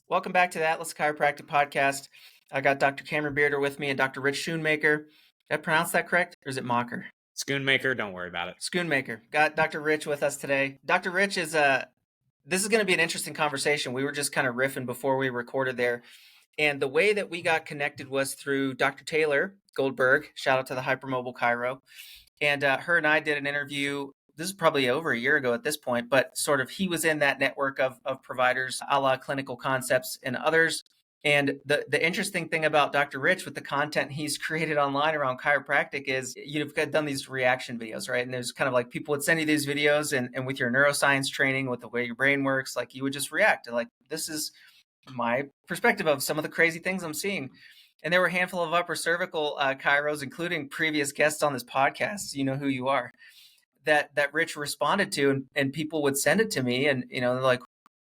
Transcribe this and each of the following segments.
Welcome back to the Atlas Chiropractic Podcast. I got Dr. Cameron Bearder with me and Dr. Rich Schoonmaker. Did I pronounce that correct? Or is it Mocker? Schoonmaker, don't worry about it. Schoonmaker. Got Dr. Rich with us today. Dr. Rich is this is going to be an interesting conversation. We were just kind of riffing before we recorded there. And the way that we got connected was through Dr. Taylor Goldberg. Shout out to the Hypermobile Chiro. And her and I did an interview. This is probably over a year ago at this point, but sort of he was in that network of providers, a la Clinical Concepts and others. And the interesting thing about Dr. Rich with the content he's created online around chiropractic is you've done these reaction videos, right? And there's kind of like people would send you these videos and with your neuroscience training, with the way your brain works, like you would just react. Like, this is my perspective of some of the crazy things I'm seeing. And there were a handful of upper cervical chiros, including previous guests on this podcast. You know who you are. That Rich responded to, and people would send it to me, and they're like,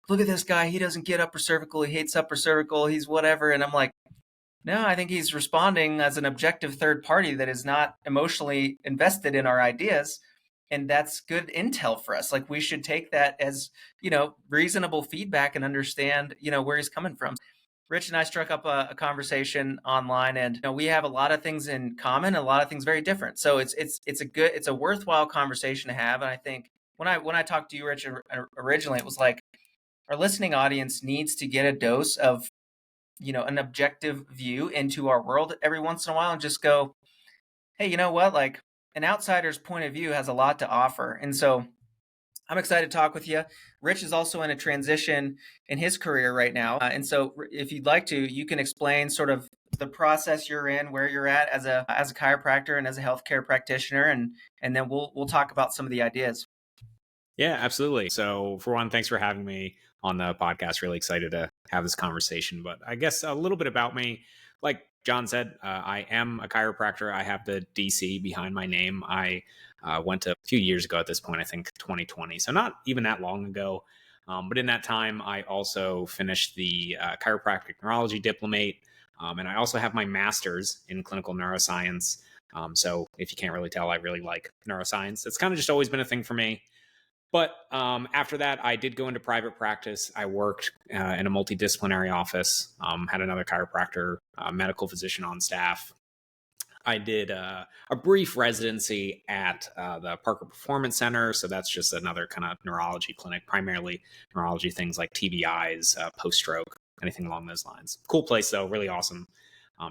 "Look at this guy. He doesn't get upper cervical. He hates upper cervical. He's whatever." And I'm like, no, I think he's responding as an objective third party that is not emotionally invested in our ideas. And that's good intel for us. Like, we should take that as, reasonable feedback and understand, where he's coming from. Rich and I struck up a conversation online, and we have a lot of things in common, a lot of things very different. So it's a worthwhile conversation to have. And I think when I talked to you, Rich, originally, it was like our listening audience needs to get a dose of an objective view into our world every once in a while, and just go, hey, you know what? Like, an outsider's point of view has a lot to offer. And so I'm excited to talk with you. Rich is also in a transition in his career right now. And so if you'd like to, you can explain sort of the process you're in, where you're at as a chiropractor and as a healthcare practitioner. And then we'll talk about some of the ideas. Yeah, absolutely. So for one, thanks for having me on the podcast. Really excited to have this conversation. But I guess a little bit about me. Like John said, I am a chiropractor. I have the DC behind my name. I went to a few years ago at this point, I think 2020. So not even that long ago. But in that time, I also finished the chiropractic neurology diplomate. And I also have my master's in clinical neuroscience. So if you can't really tell, I really like neuroscience. It's kind of just always been a thing for me. But after that, I did go into private practice. I worked in a multidisciplinary office, had another chiropractor, medical physician on staff. I did a brief residency at the Parker Performance Center. So that's just another kind of neurology clinic, primarily neurology things like TBIs, post-stroke, anything along those lines. Cool place, though, really awesome.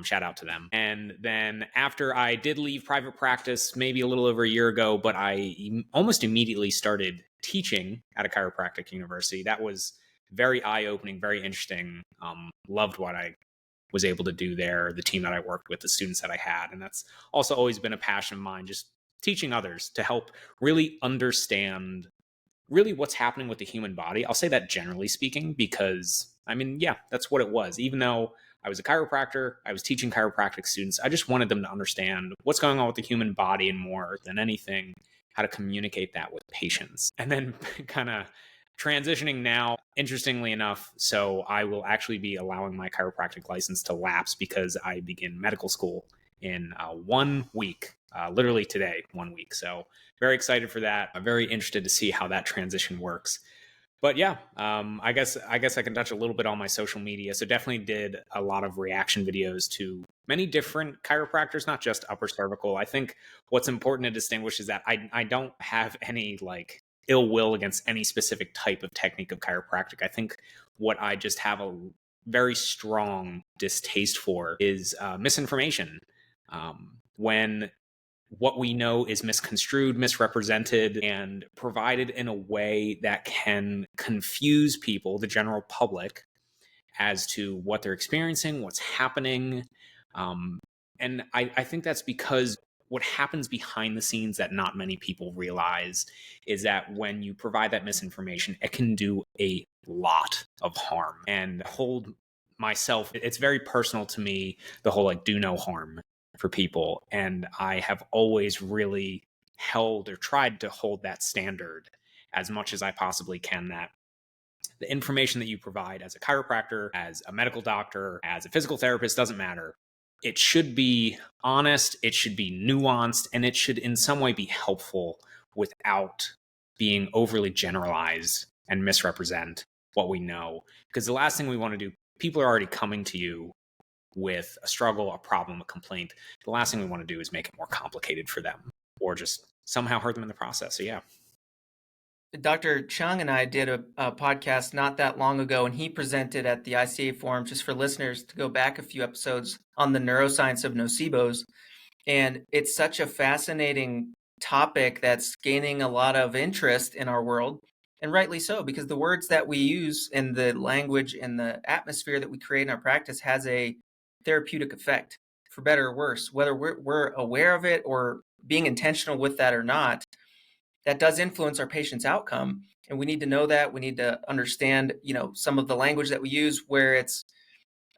Shout out to them. And then after I did leave private practice, maybe a little over a year ago, but I almost immediately started teaching at a chiropractic university. That was very eye-opening, very interesting. Loved what I was able to do there, the team that I worked with, the students that I had. And that's also always been a passion of mine, just teaching others to help really understand really what's happening with the human body. I'll say that generally speaking, because that's what it was. Even though I was a chiropractor, I was teaching chiropractic students, I just wanted them to understand what's going on with the human body, and more than anything, how to communicate that with patients. And then kind of transitioning now, interestingly enough, so I will actually be allowing my chiropractic license to lapse because I begin medical school in 1 week, literally today, 1 week. So very excited for that. I'm very interested to see how that transition works. But yeah, I guess I can touch a little bit on my social media. So definitely did a lot of reaction videos to many different chiropractors, not just upper cervical. I think what's important to distinguish is that I don't have any like ill will against any specific type of technique of chiropractic. I think what I just have a very strong distaste for is misinformation. When what we know is misconstrued, misrepresented, and provided in a way that can confuse people, the general public, as to what they're experiencing, what's happening. And I think that's because what happens behind the scenes that not many people realize is that when you provide that misinformation, it can do a lot of harm. And hold myself, it's very personal to me, the whole like do no harm for people. And I have always really held or tried to hold that standard as much as I possibly can, that the information that you provide as a chiropractor, as a medical doctor, as a physical therapist, doesn't matter. It should be honest, it should be nuanced, and it should in some way be helpful without being overly generalized and misrepresent what we know. Because the last thing we want to do people are already coming to you with a struggle, a problem, a complaint. The last thing we want to do is make it more complicated for them or just somehow hurt them in the process. So yeah. Dr. Chung and I did a podcast not that long ago, and he presented at the ICA forum, just for listeners to go back a few episodes, on the neuroscience of nocebos. And it's such a fascinating topic that's gaining a lot of interest in our world, and rightly so, because the words that we use and the language and the atmosphere that we create in our practice has a therapeutic effect, for better or worse. Whether we're aware of it or being intentional with that or not, that does influence our patient's outcome. And we need to know that. We need to understand, some of the language that we use, where it's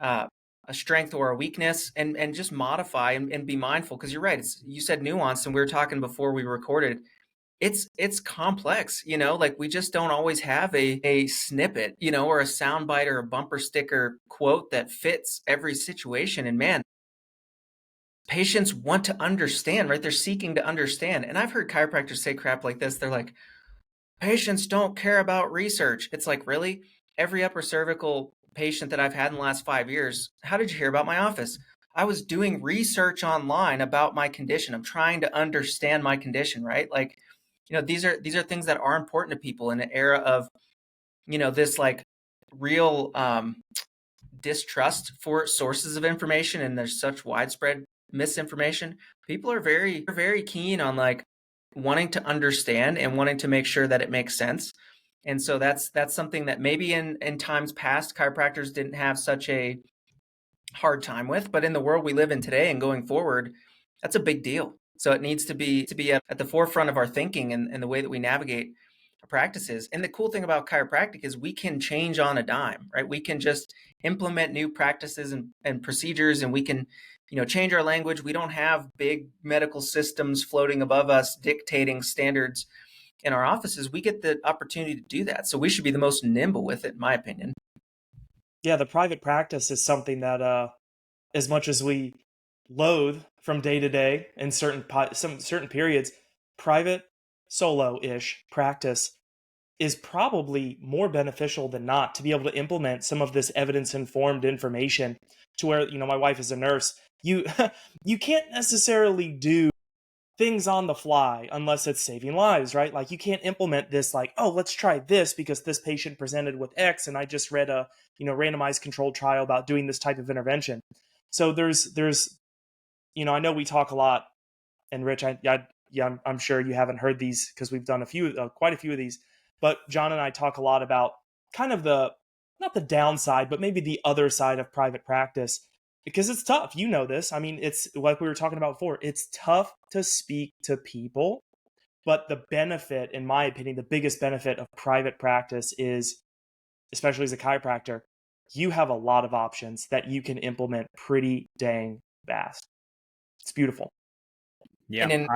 uh, a strength or a weakness, and just modify and be mindful. Because you're right. You said nuance, and we were talking before we recorded. It's complex, like we just don't always have a snippet, or a soundbite or a bumper sticker quote that fits every situation. And man, patients want to understand, right? They're seeking to understand. And I've heard chiropractors say crap like this. They're like, patients don't care about research. It's like, really? Every upper cervical patient that I've had in the last 5 years, how did you hear about my office? I was doing research online about my condition. I'm trying to understand my condition, right? Like, these are things that are important to people in an era of, this like real distrust for sources of information, and there's such widespread misinformation. People are very keen on like wanting to understand and wanting to make sure that it makes sense. And so that's something that maybe in times past chiropractors didn't have such a hard time with, but in the world we live in today and going forward, that's a big deal. So it needs to be at the forefront of our thinking and the way that we navigate our practices. And the cool thing about chiropractic is we can change on a dime, right? We can just implement new practices and procedures, and we can, change our language. We don't have big medical systems floating above us dictating standards in our offices. We get the opportunity to do that. So we should be the most nimble with it, in my opinion. Yeah, the private practice is something that, as much as we loathe from day to day in some certain periods, private solo-ish practice is probably more beneficial than not, to be able to implement some of this evidence-informed information to where, my wife is a nurse. You you can't necessarily do things on the fly unless it's saving lives, right? Like, you can't implement this like, oh, let's try this because this patient presented with X and I just read a, randomized controlled trial about doing this type of intervention. So there's I know we talk a lot, and Rich, I'm sure you haven't heard these because we've done quite a few of these, but John and I talk a lot about kind of not the downside, but maybe the other side of private practice, because it's tough. You know this. I mean, it's like we were talking about before. It's tough to speak to people, but the benefit, in my opinion, the biggest benefit of private practice is, especially as a chiropractor, you have a lot of options that you can implement pretty dang fast. It's beautiful. Yeah.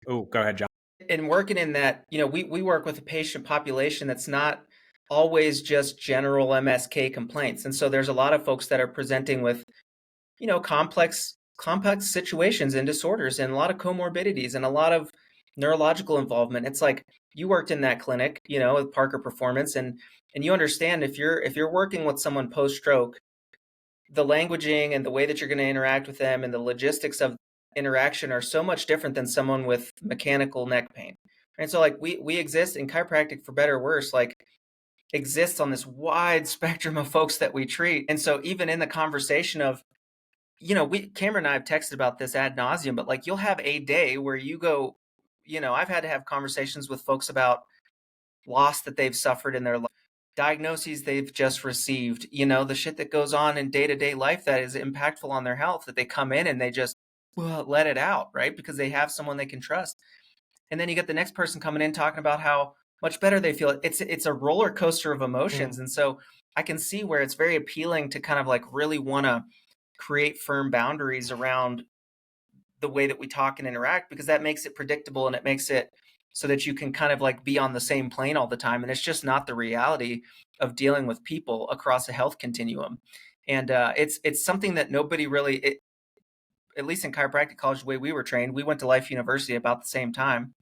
Go ahead, John. And working in that, we work with a patient population that's not always just general MSK complaints. And so there's a lot of folks that are presenting with, complex situations and disorders, and a lot of comorbidities and a lot of neurological involvement. It's like, you worked in that clinic, with Parker Performance, and you understand, if you're working with someone post-stroke, the languaging and the way that you're going to interact with them and the logistics of interaction are so much different than someone with mechanical neck pain. And so like we exist in chiropractic, for better or worse, like exists on this wide spectrum of folks that we treat. And so even in the conversation of, Cameron and I have texted about this ad nauseum, but like, you'll have a day where you go, I've had to have conversations with folks about loss that they've suffered in their life, diagnoses they've just received, the shit that goes on in day-to-day life that is impactful on their health, that they come in and they just let it out, right? Because they have someone they can trust. And then you get the next person coming in talking about how much better they feel. It's a roller coaster of emotions. And so I can see where it's very appealing to kind of like really want to create firm boundaries around the way that we talk and interact, because that makes it predictable and it makes it so that you can kind of like be on the same plane all the time. And it's just not the reality of dealing with people across a health continuum. And it's something that nobody really, at least in chiropractic college, the way we were trained, we went to Life University about the same time.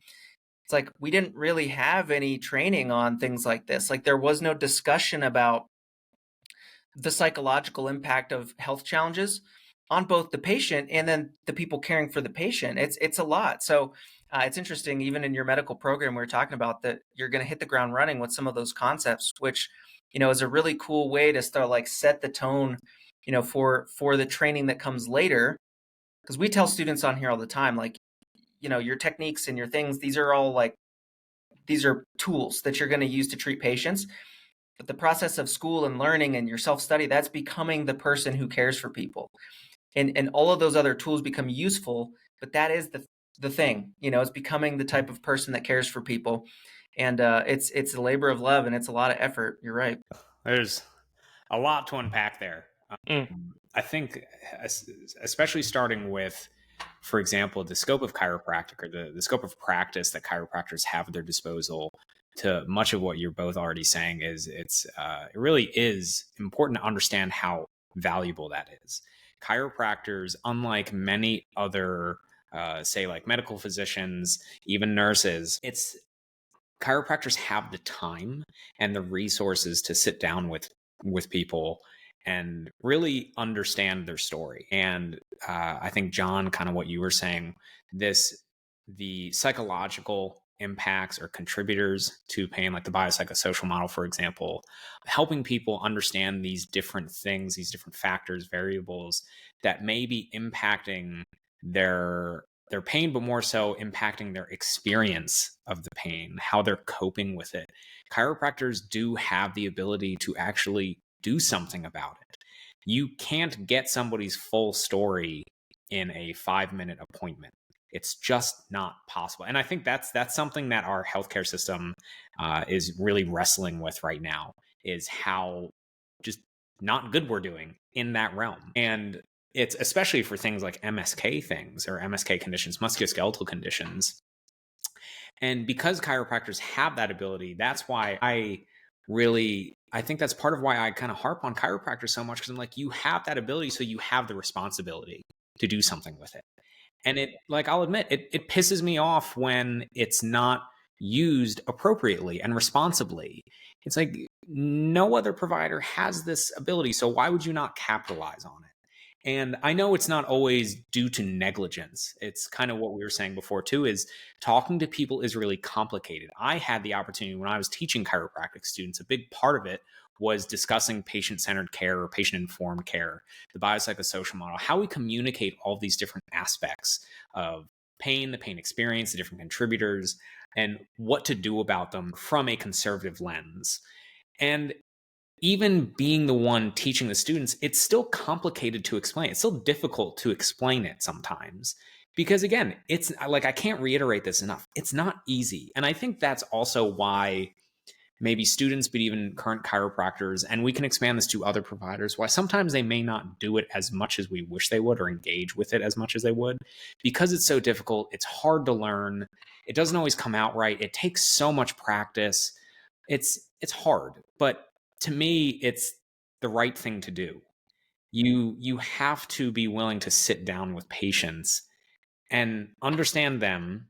It's like, we didn't really have any training on things like this. Like, there was no discussion about the psychological impact of health challenges on both the patient and then the people caring for the patient. It's a lot. So it's interesting, even in your medical program, we were talking about that you're going to hit the ground running with some of those concepts, which, is a really cool way to start like set the tone, for the training that comes later. Because we tell students on here all the time, like, your techniques and your things, these are tools that you're going to use to treat patients. But the process of school and learning and your self-study, that's becoming the person who cares for people. And all of those other tools become useful, but that is the thing, it's becoming the type of person that cares for people. And it's a labor of love, and it's a lot of effort. You're right. There's a lot to unpack there. Mm. I think, especially starting with, for example, the scope of chiropractic, or the scope of practice that chiropractors have at their disposal, to much of what you're both already saying, is it really is important to understand how valuable that is. Chiropractors, unlike many other, say like medical physicians, even nurses, chiropractors have the time and the resources to sit down with people and really understand their story. And I think, John, kind of what you were saying, the psychological impacts or contributors to pain, like the biopsychosocial model, for example, helping people understand these different things, these different factors, variables that may be impacting their pain, but more so impacting their experience of the pain, how they're coping with it. Chiropractors do have the ability to actually do something about it. You can't get somebody's full story in a 5-minute appointment. It's just not possible. And I think that's something that our healthcare system is really wrestling with right now, is how just not good we're doing in that realm. And it's especially for things like MSK things, or MSK conditions, musculoskeletal conditions. And because chiropractors have that ability, that's why I think that's part of why I kind of harp on chiropractors so much, because I'm like, you have that ability, so you have the responsibility to do something with it. And I'll admit, it pisses me off when it's not used appropriately and responsibly. It's like, no other provider has this ability, so why would you not capitalize on it? And I know it's not always due to negligence. It's kind of what we were saying before too, is talking to people is really complicated. I had the opportunity when I was teaching chiropractic students, a big part of it was discussing patient-centered care or patient-informed care, the biopsychosocial model, how we communicate all these different aspects of pain, the pain experience, the different contributors, and what to do about them from a conservative lens. And even being the one teaching the students, it's still complicated to explain. It's still difficult to explain it sometimes, because again, it's like, I can't reiterate this enough. It's not easy. And I think that's also why maybe students, but even current chiropractors, and we can expand this to other providers, why sometimes they may not do it as much as we wish they would, or engage with it as much as they would, because it's so difficult. It's hard to learn. It doesn't always come out right. It takes so much practice. It's hard, but to me, it's the right thing to do. You have to be willing to sit down with patients and understand them,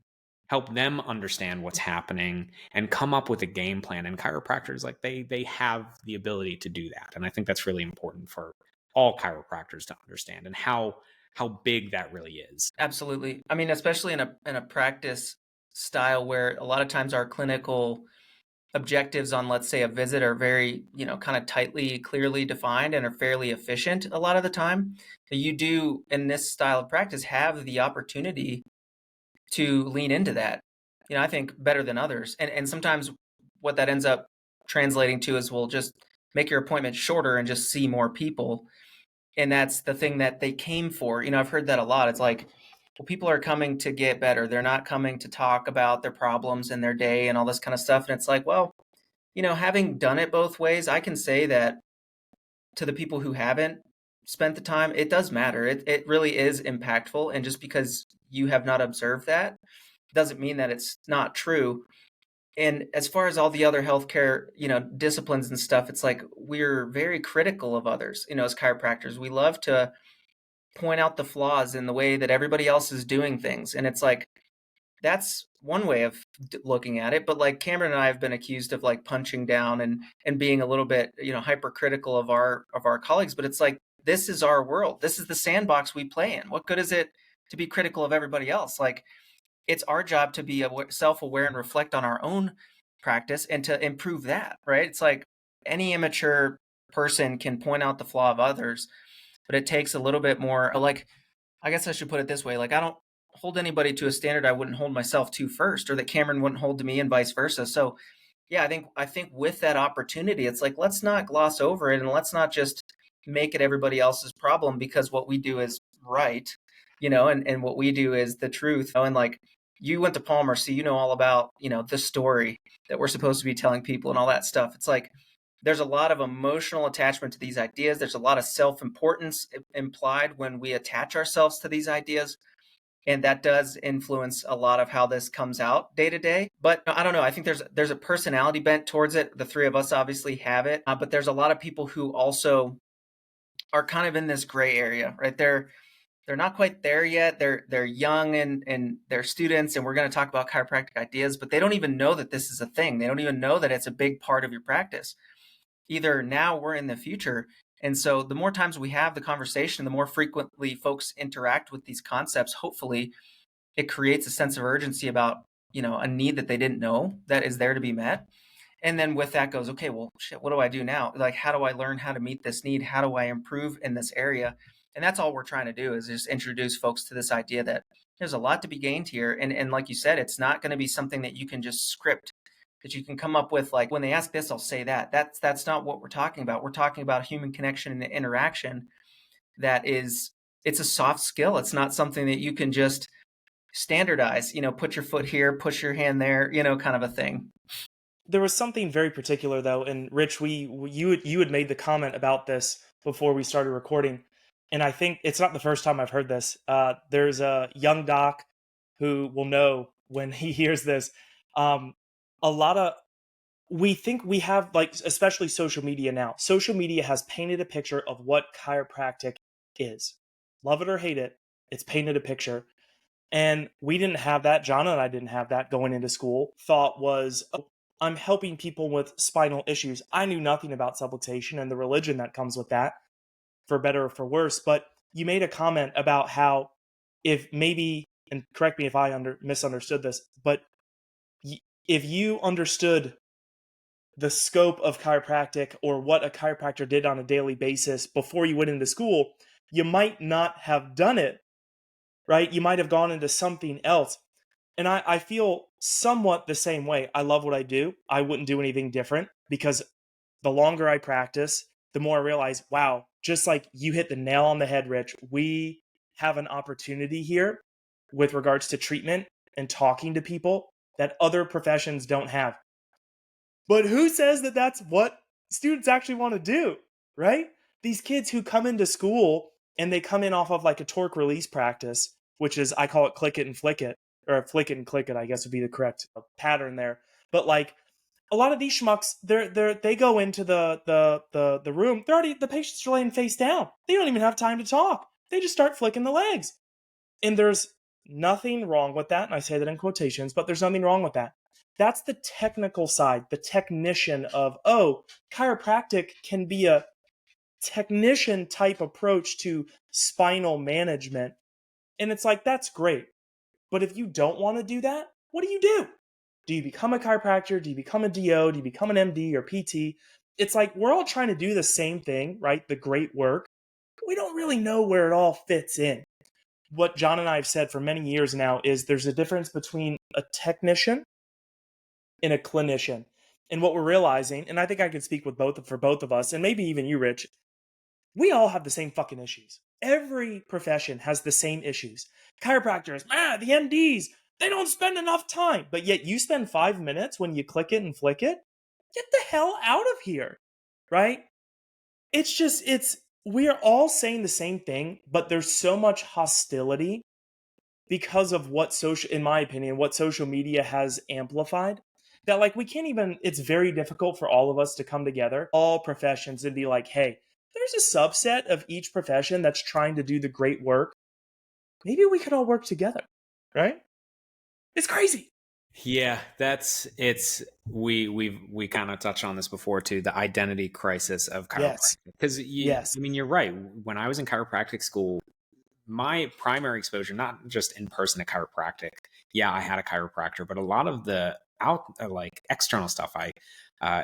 help them understand what's happening, and come up with a game plan. And chiropractors, like, they have the ability to do that. And I think that's really important for all chiropractors to understand, and how big that really is. Absolutely. I mean, especially in a practice style where a lot of times our clinical objectives on, let's say, a visit are very, kind of tightly, clearly defined and are fairly efficient a lot of the time. You do, in this style of practice, have the opportunity to lean into that, I think better than others. And sometimes what that ends up translating to is, we'll just make your appointment shorter and just see more people. And that's the thing that they came for. I've heard that a lot. It's like, well, people are coming to get better. They're not coming to talk about their problems and their day and all this kind of stuff. And it's like, well, having done it both ways, I can say that to the people who haven't spent the time, it does matter. It really is impactful. And just because you have not observed that doesn't mean that it's not true. And as far as all the other healthcare, disciplines and stuff, it's like, we're very critical of others, as chiropractors. We love to point out the flaws in the way that everybody else is doing things. And it's like, that's one way of looking at it. But like Cameron and I have been accused of like punching down and being a little bit, hypercritical of our colleagues. But it's like, this is our world. This is the sandbox we play in. What good is it to be critical of everybody else? Like, it's our job to be self-aware and reflect on our own practice and to improve that, right? It's like any immature person can point out the flaw of others, but it takes a little bit more, like, I guess I should put it this way. Like, I don't hold anybody to a standard I wouldn't hold myself to first, or that Cameron wouldn't hold to me, and vice versa. So yeah, I think with that opportunity, it's like, let's not gloss over it, and let's not just make it everybody else's problem because what we do is right, and what we do is the truth. And like, you went to Palmer, so you know all about, the story that we're supposed to be telling people and all that stuff. It's like, there's a lot of emotional attachment to these ideas. There's a lot of self-importance implied when we attach ourselves to these ideas. And that does influence a lot of how this comes out day to day. But I don't know. I think there's a personality bent towards it. The three of us obviously have it, but there's a lot of people who also are kind of in this gray area, right? They're not quite there yet. They're young and they're students, and we're going to talk about chiropractic ideas, but they don't even know that this is a thing. They don't even know that it's a big part of your practice, either now or in the future. And so the more times we have the conversation, the more frequently folks interact with these concepts, hopefully it creates a sense of urgency about, a need that they didn't know that is there to be met. And then with that goes, okay, well, shit, what do I do now? Like, how do I learn how to meet this need? How do I improve in this area? And that's all we're trying to do, is just introduce folks to this idea that there's a lot to be gained here. And like you said, it's not going to be something that you can just script, that you can come up with, like, when they ask this, I'll say that. That's not what we're talking about. We're talking about human connection and interaction. It's a soft skill. It's not something that you can just standardize, put your foot here, push your hand there, kind of a thing. There was something very particular though, and Rich, you had made the comment about this before we started recording, and I think it's not the first time I've heard this. There's a young doc who will know when he hears this. A lot of we think we have, like, especially social media now. Social media has painted a picture of what chiropractic is. Love it or hate it, it's painted a picture. And we didn't have that. John and I didn't have that going into school. Thought was, oh, I'm helping people with spinal issues. I knew nothing about subluxation and the religion that comes with that, for better or for worse. But you made a comment about how, if maybe, and correct me if I misunderstood this, but if you understood the scope of chiropractic or what a chiropractor did on a daily basis before you went into school, you might not have done it, right? You might have gone into something else. And I feel somewhat the same way. I love what I do. I wouldn't do anything different, because the longer I practice, the more I realize, wow, just like you hit the nail on the head, Rich, we have an opportunity here with regards to treatment and talking to people that other professions don't have. But who says that that's what students actually want to do, right? These kids who come into school and they come in off of like a torque release practice, which is, I call it click it and flick it, or flick it and click it, I guess would be the correct pattern there. But like, a lot of these schmucks, they go into the room, the patients are laying face down. They don't even have time to talk. They just start flicking the legs. And there's nothing wrong with that. And I say that in quotations, but there's nothing wrong with that. That's the technical side, the technician of, chiropractic can be a technician type approach to spinal management. And it's like, that's great. But if you don't want to do that, what do you do? Do you become a chiropractor? Do you become a DO? Do you become an MD or PT? It's like, we're all trying to do the same thing, right? The great work. We don't really know where it all fits in. What John and I have said for many years now is there's a difference between a technician and a clinician. And what we're realizing, and I think I can speak for both of us, and maybe even you, Rich, we all have the same fucking issues. Every profession has the same issues. Chiropractors, the MDs, they don't spend enough time. But yet you spend 5 minutes when you click it and flick it. Get the hell out of here, right? We are all saying the same thing, but there's so much hostility because of in my opinion, what social media has amplified, that like we can't even, it's very difficult for all of us to come together, all professions, and be like, hey, there's a subset of each profession that's trying to do the great work. Maybe we could all work together, right? It's crazy. Yeah, we kind of touched on this before too, the identity crisis of Yes. chiropractic. Because Yes. I mean, you're right. When I was in chiropractic school, my primary exposure, not just in person to chiropractic, yeah, I had a chiropractor, but a lot of the like external stuff I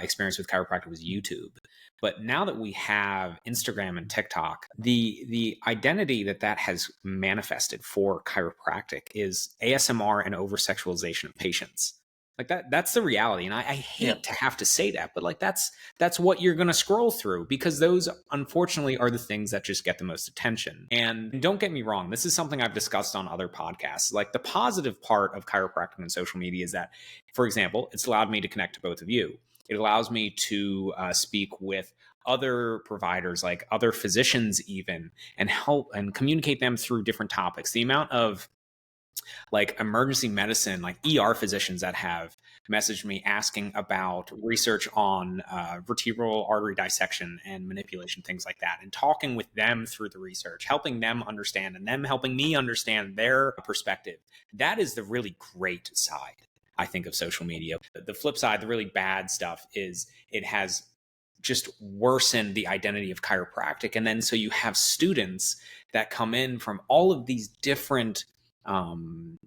experienced with chiropractic was YouTube. But now that we have Instagram and TikTok, the identity that has manifested for chiropractic is ASMR and over sexualization of patients. Like that's the reality. And I Yeah. hate to have to say that, but like that's what you're going to scroll through, because those unfortunately are the things that just get the most attention. And don't get me wrong, this is something I've discussed on other podcasts. Like, the positive part of chiropractic and social media is that, for example, it's allowed me to connect to both of you. It allows me to speak with other providers, like other physicians even, and help and communicate them through different topics. The amount of like emergency medicine, like ER physicians that have messaged me asking about research on vertebral artery dissection and manipulation, things like that, and talking with them through the research, helping them understand and them helping me understand their perspective. That is the really great side, I think, of social media. The flip side, the really bad stuff, is it has just worsened the identity of chiropractic. And then so you have students that come in from all of these different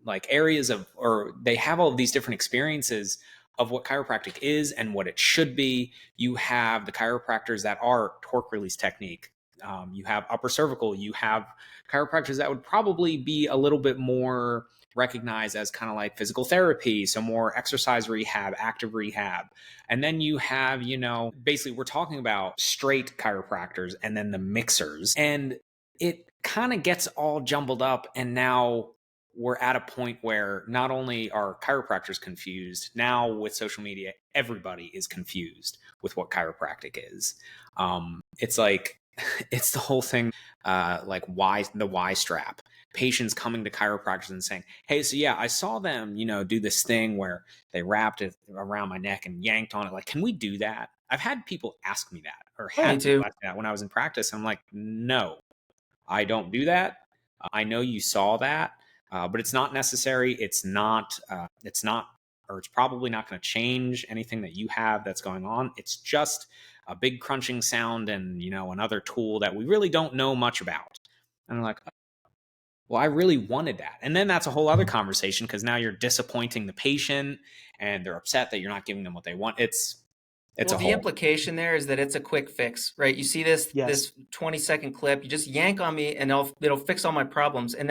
like areas of, or they have all of these different experiences of what chiropractic is and what it should be. You have the chiropractors that are torque release technique. You have upper cervical. You have chiropractors that would probably be a little bit more recognized as kind of like physical therapy, so more exercise rehab, active rehab. And then you have, basically we're talking about straight chiropractors and then the mixers. And it kind of gets all jumbled up. And now we're at a point where not only are chiropractors confused, now with social media, everybody is confused with what chiropractic is. It's like, it's the whole thing, like the Y strap. Patients coming to chiropractors and saying, "Hey, so yeah, I saw them, do this thing where they wrapped it around my neck and yanked on it. Like, can we do that?" I've had people ask me that, or Oh, Me had too. people ask me that when I was in practice. I'm like, no, I don't do that. I know you saw that, but it's not necessary. It's not, or it's probably not going to change anything that you have that's going on. It's just a big crunching sound and, another tool that we really don't know much about. And I'm like, well, I really wanted that. And then that's a whole other conversation, because now you're disappointing the patient and they're upset that you're not giving them what they want. It's Well, a the whole. implication there is that it's a quick fix, right? You see this yes. this 20-second clip, you just yank on me and it'll fix all my problems. And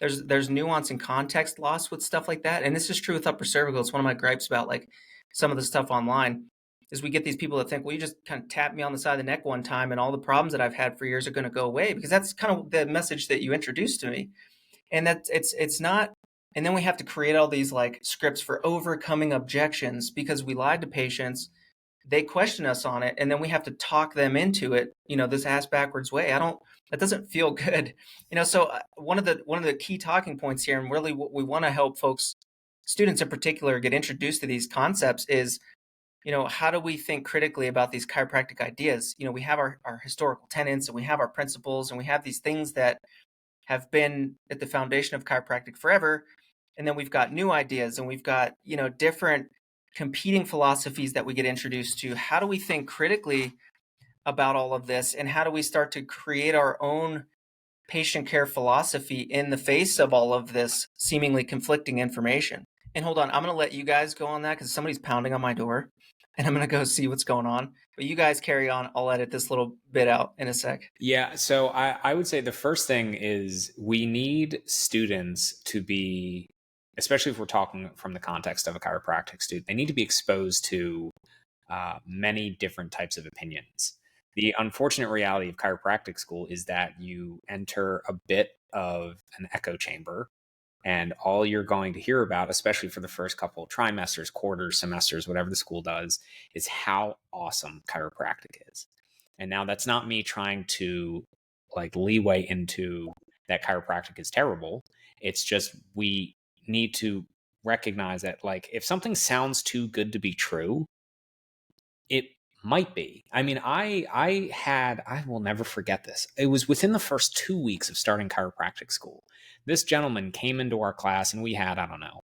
there's nuance and context loss with stuff like that. And this is true with upper cervical. It's one of my gripes about like some of the stuff online is we get these people that think, well, you just kind of tap me on the side of the neck one time and all the problems that I've had for years are going to go away, because that's kind of the message that you introduced to me. And that it's not. And then we have to create all these like scripts for overcoming objections because we lied to patients, they question us on it, and then we have to talk them into it, this ass backwards way. That doesn't feel good. So one of the key talking points here, and really what we want to help folks, students in particular, get introduced to these concepts is, how do we think critically about these chiropractic ideas? We have our historical tenets, and we have our principles, and we have these things that have been at the foundation of chiropractic forever. And then we've got new ideas, and we've got, different competing philosophies that we get introduced to. How do we think critically about all of this? And how do we start to create our own patient care philosophy in the face of all of this seemingly conflicting information? And hold on, I'm going to let you guys go on that because somebody's pounding on my door and I'm going to go see what's going on. But you guys carry on. I'll edit this little bit out in a sec. Yeah, so I would say the first thing is we need students to be, especially if we're talking from the context of a chiropractic student, they need to be exposed to many different types of opinions. The unfortunate reality of chiropractic school is that you enter a bit of an echo chamber, and all you're going to hear about, especially for the first couple of trimesters, quarters, semesters, whatever the school does, is how awesome chiropractic is. And now that's not me trying to like leeway into that chiropractic is terrible. It's just we need to recognize that, like, if something sounds too good to be true, it might be. I mean, I will never forget this. It was within the first 2 weeks of starting chiropractic school. This gentleman came into our class and we had, I don't know,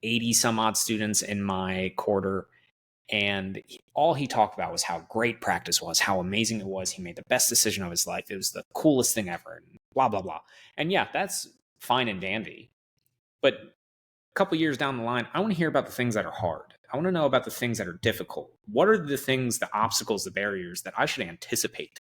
80 some odd students in my quarter. And all he talked about was how great practice was, how amazing it was. He made the best decision of his life. It was the coolest thing ever, and blah, blah, blah. And yeah, that's fine and dandy. But a couple years down the line, I want to hear about the things that are hard. I want to know about the things that are difficult. What are the things, the obstacles, the barriers that I should anticipate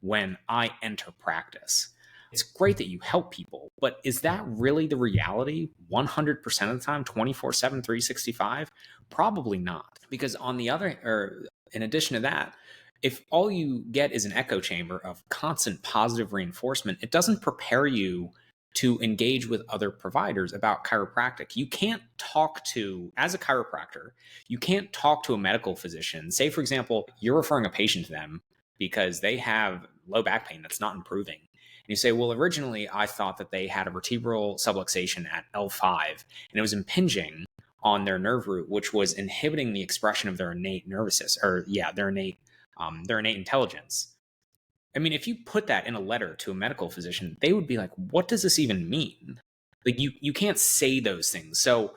when I enter practice? It's great that you help people, but is that really the reality 100% of the time, 24/7, 365? Probably not. Because in addition to that, if all you get is an echo chamber of constant positive reinforcement, it doesn't prepare you to engage with other providers about chiropractic. You can't talk to, as a chiropractor, you can't talk to a medical physician. Say, for example, you're referring a patient to them because they have low back pain that's not improving. And you say, well, originally I thought that they had a vertebral subluxation at L5 and it was impinging on their nerve root, which was inhibiting the expression of their innate nervous system, their innate intelligence. I mean, if you put that in a letter to a medical physician, they would be like, what does this even mean? Like you can't say those things. So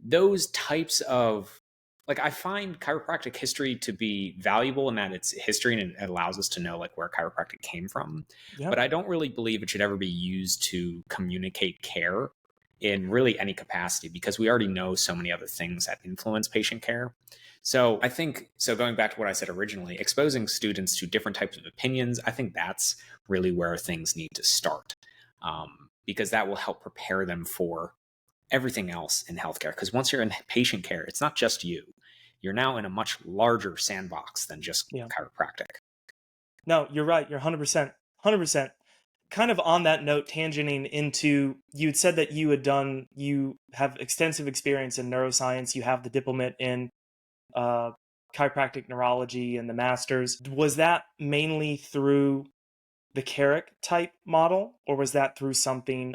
those types of, like, I find chiropractic history to be valuable in that it's history and it allows us to know like where chiropractic came from. Yeah. But I don't really believe it should ever be used to communicate care in really any capacity because we already know so many other things that influence patient care. So I think, so going back to what I said originally, exposing students to different types of opinions, I think that's really where things need to start, because that will help prepare them for everything else in healthcare. Because once you're in patient care, it's not just you. You're now in a much larger sandbox than just chiropractic. No, you're right. You're 100%. 100%. Kind of on that note, tangenting into, you had said that you have extensive experience in neuroscience. You have the diplomate in chiropractic neurology and the master's. Was that mainly through the Carrick type model, or was that through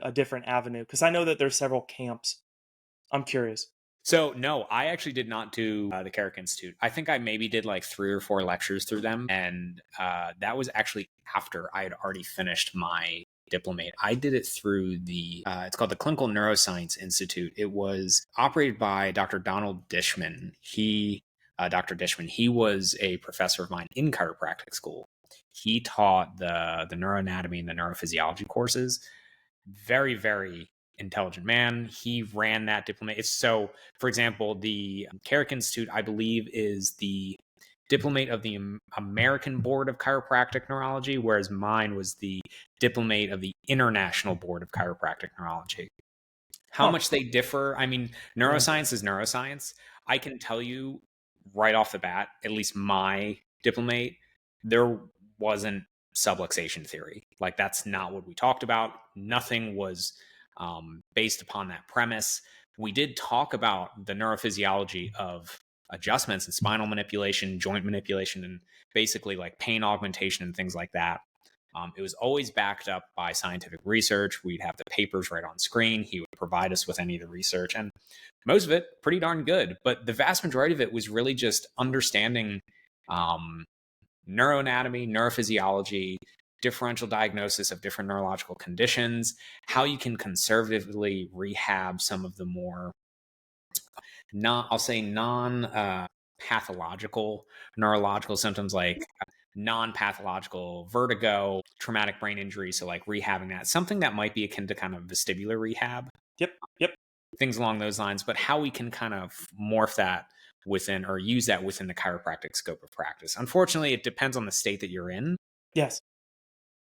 a different avenue? Because I know that there's several camps. I'm curious. So no, I actually did not do the Carrick Institute. I think I maybe did like 3 or 4 lectures through them. And that was actually after I had already finished my diplomate. I did it through it's called the Clinical Neuroscience Institute. It was operated by Dr. Donald Dishman. Dr. Dishman, he was a professor of mine in chiropractic school. He taught the neuroanatomy and the neurophysiology courses. Very, very intelligent man. He ran that diplomate. So, for example, the Carrick Institute, I believe, is the diplomate of the American Board of Chiropractic Neurology, whereas mine was the diplomate of the International Board of Chiropractic Neurology. How much they differ? I mean, neuroscience is neuroscience. I can tell you right off the bat, at least my diplomate, there wasn't subluxation theory. Like, that's not what we talked about. Nothing was based upon that premise. We did talk about the neurophysiology of adjustments and spinal manipulation, joint manipulation, and basically like pain augmentation and things like that. It was always backed up by scientific research. We'd have the papers right on screen. He would provide us with any of the research, and most of it pretty darn good. But the vast majority of it was really just understanding neuroanatomy, neurophysiology, differential diagnosis of different neurological conditions, how you can conservatively rehab some of the more non-pathological neurological symptoms like non-pathological vertigo, traumatic brain injury. So like rehabbing that, something that might be akin to kind of vestibular rehab. Yep. Things along those lines, but how we can kind of morph that within or use that within the chiropractic scope of practice. Unfortunately, it depends on the state that you're in. Yes.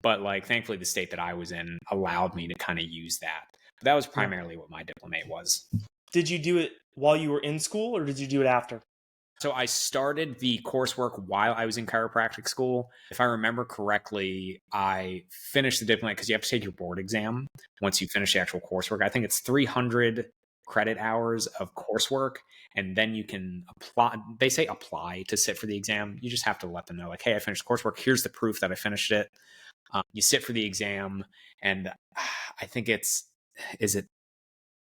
But like, thankfully, the state that I was in allowed me to kind of use that. But that was primarily what my diplomate was. Did you do it while you were in school, or did you do it after? So I started the coursework while I was in chiropractic school. If I remember correctly, I finished the diploma because you have to take your board exam once you finish the actual coursework. I think it's 300 credit hours of coursework, and then you can apply. They say apply to sit for the exam. You just have to let them know, like, hey, I finished the coursework. Here's the proof that I finished it. You sit for the exam, and I think is it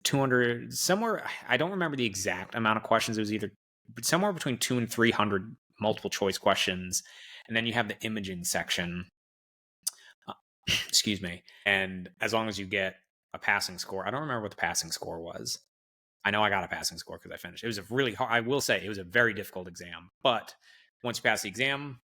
200 somewhere? I don't remember the exact amount of questions. It was either somewhere between 200 and 300 multiple choice questions. And then you have the imaging section. Excuse me. And as long as you get a passing score, I don't remember what the passing score was. I know I got a passing score because I finished. It was a really hard, I will say it was a very difficult exam. But once you pass the exam,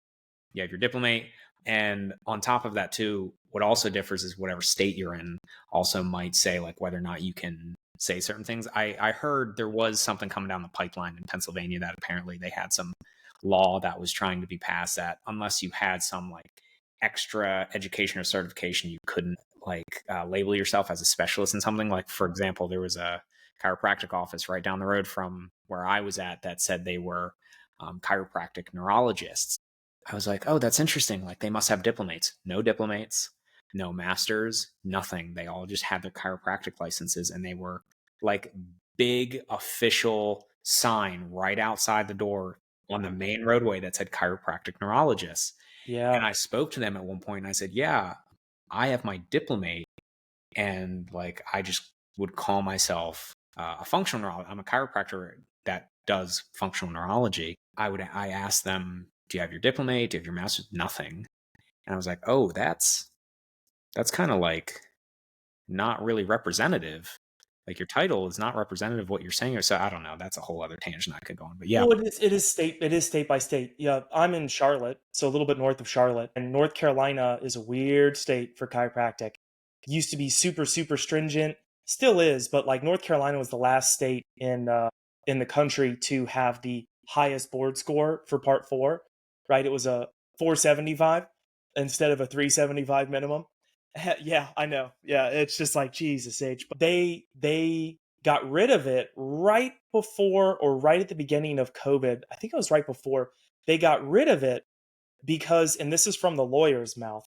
you have your diplomate. And on top of that, too, what also differs is whatever state you're in also might say like whether or not you can say certain things. I heard there was something coming down the pipeline in Pennsylvania that apparently they had some law that was trying to be passed that unless you had some like extra education or certification, you couldn't like label yourself as a specialist in something. Like, for example, there was a chiropractic office right down the road from where I was at that said they were chiropractic neurologists. I was like, oh, that's interesting. Like, they must have diplomates. No diplomates, no masters, nothing. They all just had their chiropractic licenses, and they were like big official sign right outside the door on the main roadway that said chiropractic neurologists. And Yeah. I spoke to them at one point and I said, yeah, I have my diplomate, and like I just would call myself a functional neurologist. I'm a chiropractor that does functional neurology. I asked them, do you have your diplomate? Do you have your master's? Nothing. And I was like, oh, that's kind of like not really representative. Like, your title is not representative of what you're saying. So I don't know. That's a whole other tangent I could go on. But yeah. Well, it is state by state. Yeah, I'm in Charlotte, so a little bit north of Charlotte, and North Carolina is a weird state for chiropractic. Used to be super super stringent, still is, but like North Carolina was the last state in the country to have the highest board score for Part 4, right? It was a 475 instead of a 375 minimum. Yeah, I know. Yeah, it's just like Jesus H. But they got rid of it right before or right at the beginning of COVID. I think it was right before they got rid of it because, and this is from the lawyer's mouth,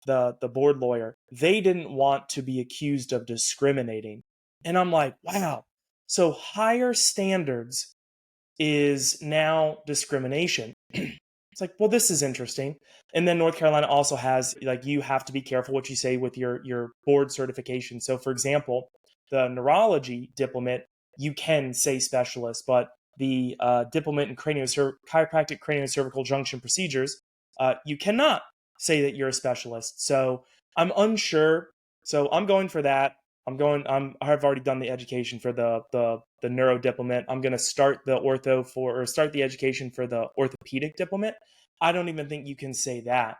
the board lawyer, they didn't want to be accused of discriminating. And I'm like, wow. So higher standards is now discrimination. It's like, well, this is interesting. And then North Carolina also has like you have to be careful what you say with your board certification. So for example, the neurology diplomate, you can say specialist, but the diplomate in chiropractic craniocervical junction procedures, you cannot say that you're a specialist. So I'm unsure. So I'm going for that. I've already done the education for the neuro diplomate. I'm going to start start the education for the orthopedic diplomate. I don't even think you can say that.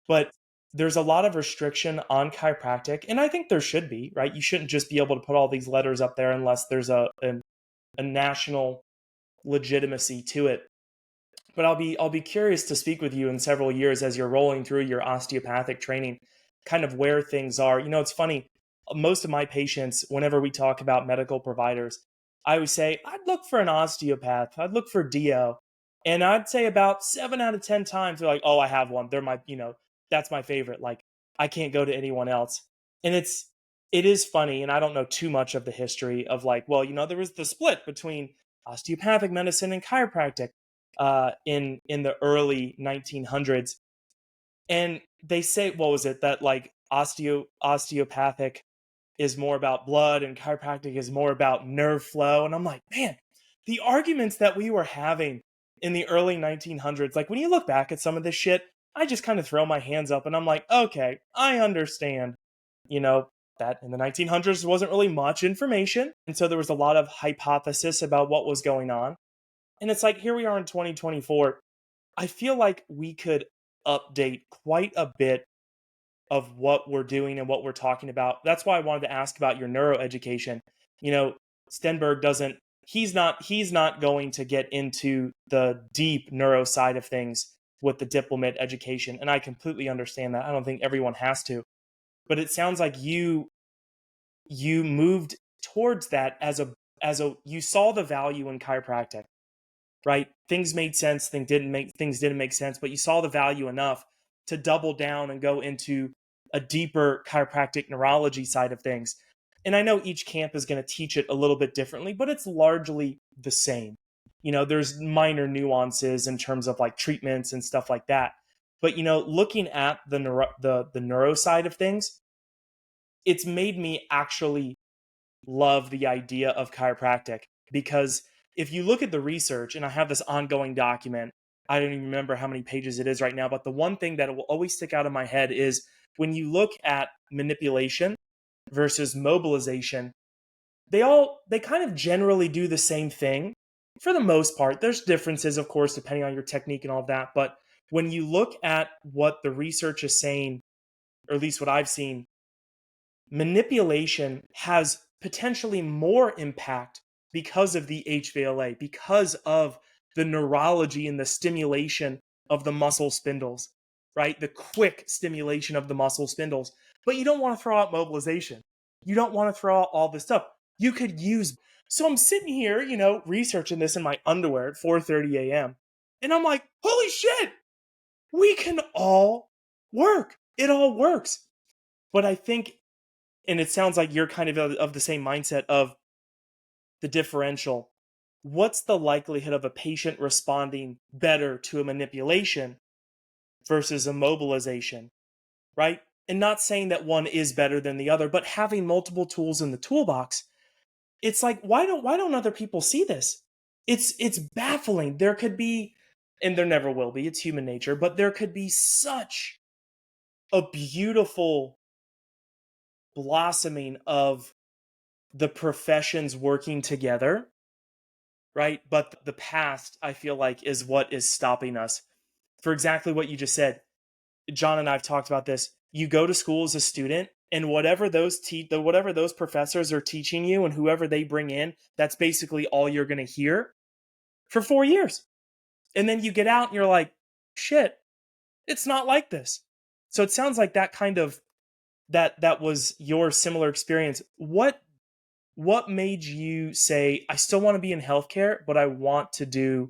But there's a lot of restriction on chiropractic, and I think there should be, right? You shouldn't just be able to put all these letters up there unless there's a national legitimacy to it. But I'll be curious to speak with you in several years as you're rolling through your osteopathic training, kind of where things are. You know, it's funny. Most of my patients, whenever we talk about medical providers, I always say, I'd look for an osteopath. I'd look for DO. And I'd say about 7 out of 10 times, they're like, oh, I have one. They're my, that's my favorite. Like, I can't go to anyone else. And it is funny. And I don't know too much of the history of like, well, there was the split between osteopathic medicine and chiropractic in the early 1900s. And they say, what was it, that like osteopathic is more about blood and chiropractic is more about nerve flow. And I'm like, man, the arguments that we were having in the early 1900s, like when you look back at some of this shit, I just kind of throw my hands up and I'm like, okay, I understand, that in the 1900s there wasn't really much information. And so there was a lot of hypothesis about what was going on. And it's like, here we are in 2024. I feel like we could update quite a bit of what we're doing and what we're talking about. That's why I wanted to ask about your neuroeducation. Stenberg he's not going to get into the deep neuro side of things with the diplomate education. And I completely understand that. I don't think everyone has to. But it sounds like you moved towards that as you saw the value in chiropractic, right? Things made sense, things didn't make sense, but you saw the value enough to double down and go into a deeper chiropractic neurology side of things. And I know each camp is going to teach it a little bit differently, but it's largely the same. There's minor nuances in terms of like treatments and stuff like that. But looking at the neuro side of things, it's made me actually love the idea of chiropractic, because if you look at the research, and I have this ongoing document, I don't even remember how many pages it is right now, but the one thing that will always stick out in my head is when you look at manipulation versus mobilization, they kind of generally do the same thing for the most part. There's differences, of course, depending on your technique and all of that. But when you look at what the research is saying, or at least what I've seen, manipulation has potentially more impact because of the HVLA, because of the neurology and the stimulation of the muscle spindles, right? The quick stimulation of the muscle spindles. But you don't want to throw out mobilization. You don't want to throw out all this stuff. You could use. So I'm sitting here, researching this in my underwear at 4:30 a.m. And I'm like, holy shit, we can all work. It all works. But I think, and it sounds like you're kind of the same mindset of the differential. What's the likelihood of a patient responding better to a manipulation versus a mobilization, right? And not saying that one is better than the other, but having multiple tools in the toolbox. It's like, why don't other people see this? It's baffling. There could be, and there never will be, it's human nature, but there could be such a beautiful blossoming of the professions working together, right? But the past, I feel like, is what is stopping us. For exactly what you just said, John and I have talked about this. You go to school as a student, and whatever those professors are teaching you, and whoever they bring in, that's basically all you're going to hear for 4 years. And then you get out, and you're like, "Shit, it's not like this." So it sounds like that kind of that was your similar experience. What made you say, I still want to be in healthcare, but I want to do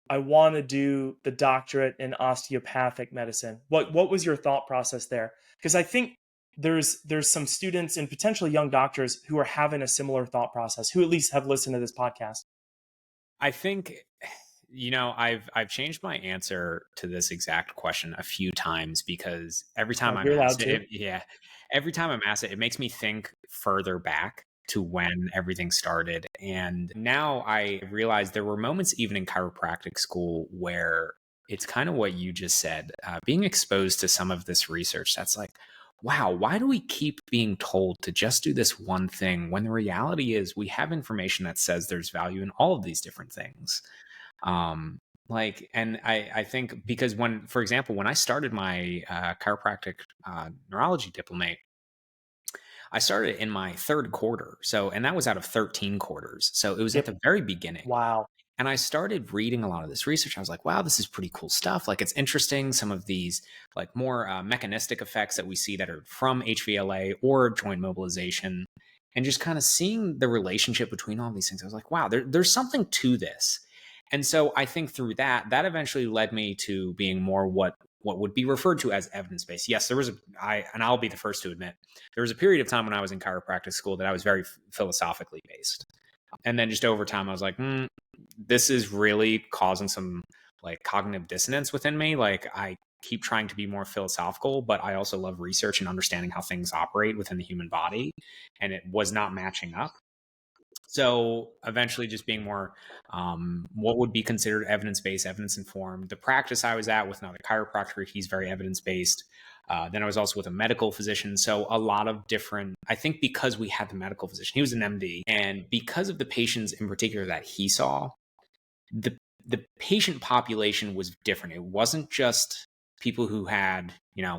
the doctorate in osteopathic medicine? What was your thought process there? Because I think there's some students and potentially young doctors who are having a similar thought process, who at least have listened to this podcast. I think, I've changed my answer to this exact question a few times, because every time I'm You're allowed asked to. it, every time I'm asked it makes me think further back to when everything started. And now I realize there were moments even in chiropractic school where it's kind of what you just said, being exposed to some of this research that's like, wow, why do we keep being told to just do this one thing when the reality is we have information that says there's value in all of these different things? And I think, because for example, when I started my chiropractic neurology diplomate, I started in my third quarter. And that was out of 13 quarters. So it was at the very beginning. Wow. And I started reading a lot of this research. I was like, wow, this is pretty cool stuff. Like, it's interesting. Some of these like more mechanistic effects that we see that are from HVLA or joint mobilization, and just kind of seeing the relationship between all these things. I was like, wow, there's something to this. And so I think through that eventually led me to being more what would be referred to as evidence-based. Yes, I'll be the first to admit, there was a period of time when I was in chiropractic school that I was very philosophically based. And then just over time, I was like, this is really causing some like cognitive dissonance within me. Like, I keep trying to be more philosophical, but I also love research and understanding how things operate within the human body. And it was not matching up. So eventually just being more what would be considered evidence-based, evidence-informed. The practice I was at with another chiropractor, he's very evidence-based. Then I was also with a medical physician. So a lot of different, I think because we had the medical physician, he was an MD. And because of the patients in particular that he saw, the patient population was different. It wasn't just people who had,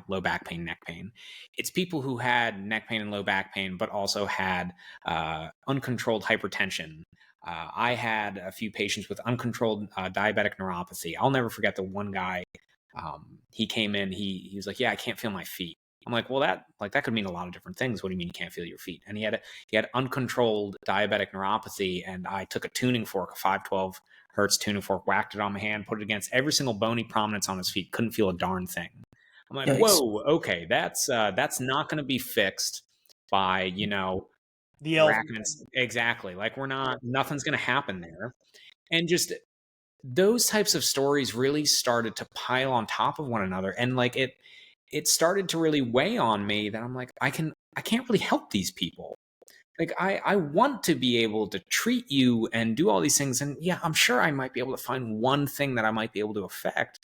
low back pain, neck pain. It's people who had neck pain and low back pain, but also had uncontrolled hypertension. I had a few patients with uncontrolled diabetic neuropathy. I'll never forget the one guy. He came in. He was like, "Yeah, I can't feel my feet." I'm like, "Well, that could mean a lot of different things. What do you mean you can't feel your feet?" And he had uncontrolled diabetic neuropathy, and I took a tuning fork, a 512 hertz tuning fork, whacked it on my hand, put it against every single bony prominence on his feet. Couldn't feel a darn thing. I'm like, Yikes. whoa, okay, that's not going to be fixed by The elf. racking exactly. Like, nothing's going to happen there. And just those types of stories really started to pile on top of one another, and like it started to really weigh on me that I'm like, I can't really help these people. Like, I want to be able to treat you and do all these things. And yeah, I'm sure I might be able to find one thing that I might be able to affect.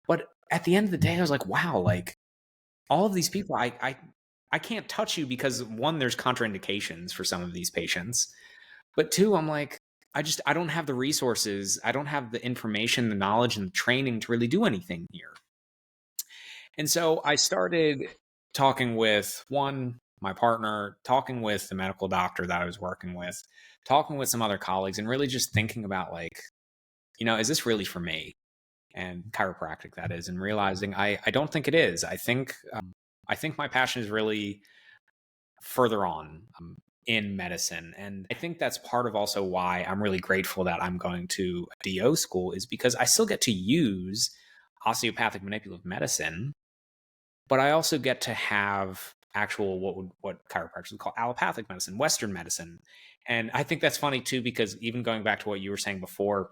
But at the end of the day, I was like, wow, like all of these people, I I can't touch you because one, there's contraindications for some of these patients. But two, I'm like, I don't have the resources. I don't have the information, the knowledge, and the training to really do anything here. And so I started talking with my partner, talking with the medical doctor that I was working with, talking with some other colleagues, and really just thinking about like, is this really for me? And chiropractic, that is, and realizing I don't think it is. I think my passion is really further on in medicine. And I think that's part of also why I'm really grateful that I'm going to a DO school, is because I still get to use osteopathic manipulative medicine, but I also get to have actual what chiropractors would call allopathic medicine, Western medicine. And I think that's funny too, because even going back to what you were saying before,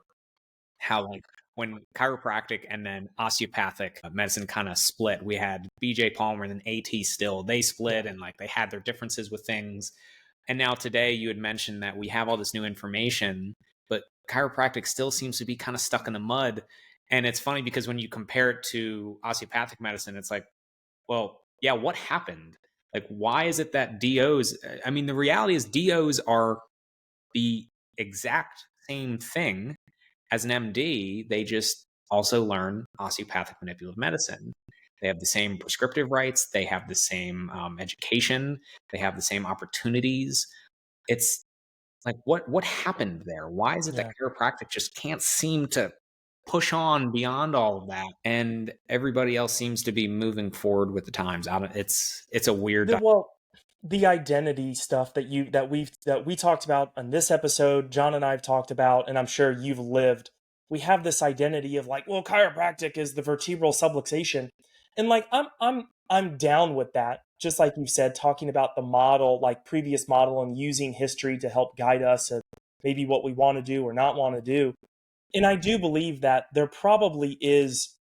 how like when chiropractic and then osteopathic medicine kind of split, we had BJ Palmer and then AT Still, they split and like they had their differences with things. And now today you had mentioned that we have all this new information, but chiropractic still seems to be kind of stuck in the mud. And it's funny because when you compare it to osteopathic medicine, it's like, well, yeah, what happened? Like, why is it that DOs, I mean, the reality is DOs are the exact same thing as an MD. They just also learn osteopathic manipulative medicine. They have the same prescriptive rights. They have the same education. They have the same opportunities. It's like, what happened there? Why is it that chiropractic just can't seem to push on beyond all of that, and everybody else seems to be moving forward with the times? It's a weird. Well, the identity stuff that we talked about on this episode, John and I have talked about, and I'm sure you've lived. We have this identity of like, well, chiropractic is the vertebral subluxation, and like I'm down with that. Just like you said, talking about the model, like previous model, and using history to help guide us at maybe what we want to do or not want to do. And I do believe that there probably is,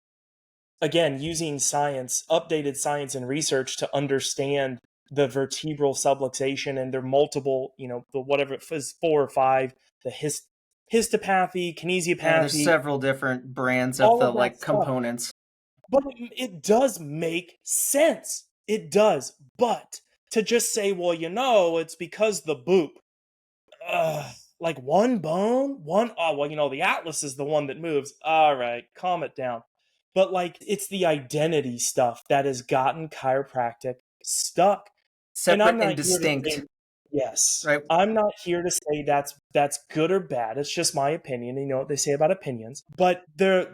again, using science, updated science and research to understand the vertebral subluxation and their multiple, the whatever it is, 4 or 5, the histopathy, kinesiopathy. Yeah, there's several different brands of the like components. But it does make sense. It does. But to just say, well, it's because the boop. Like one bone, the atlas is the one that moves. All right, calm it down. But like, it's the identity stuff that has gotten chiropractic stuck. Separate and distinct. Yes. Right. I'm not here to say that's good or bad. It's just my opinion. You know what they say about opinions. But there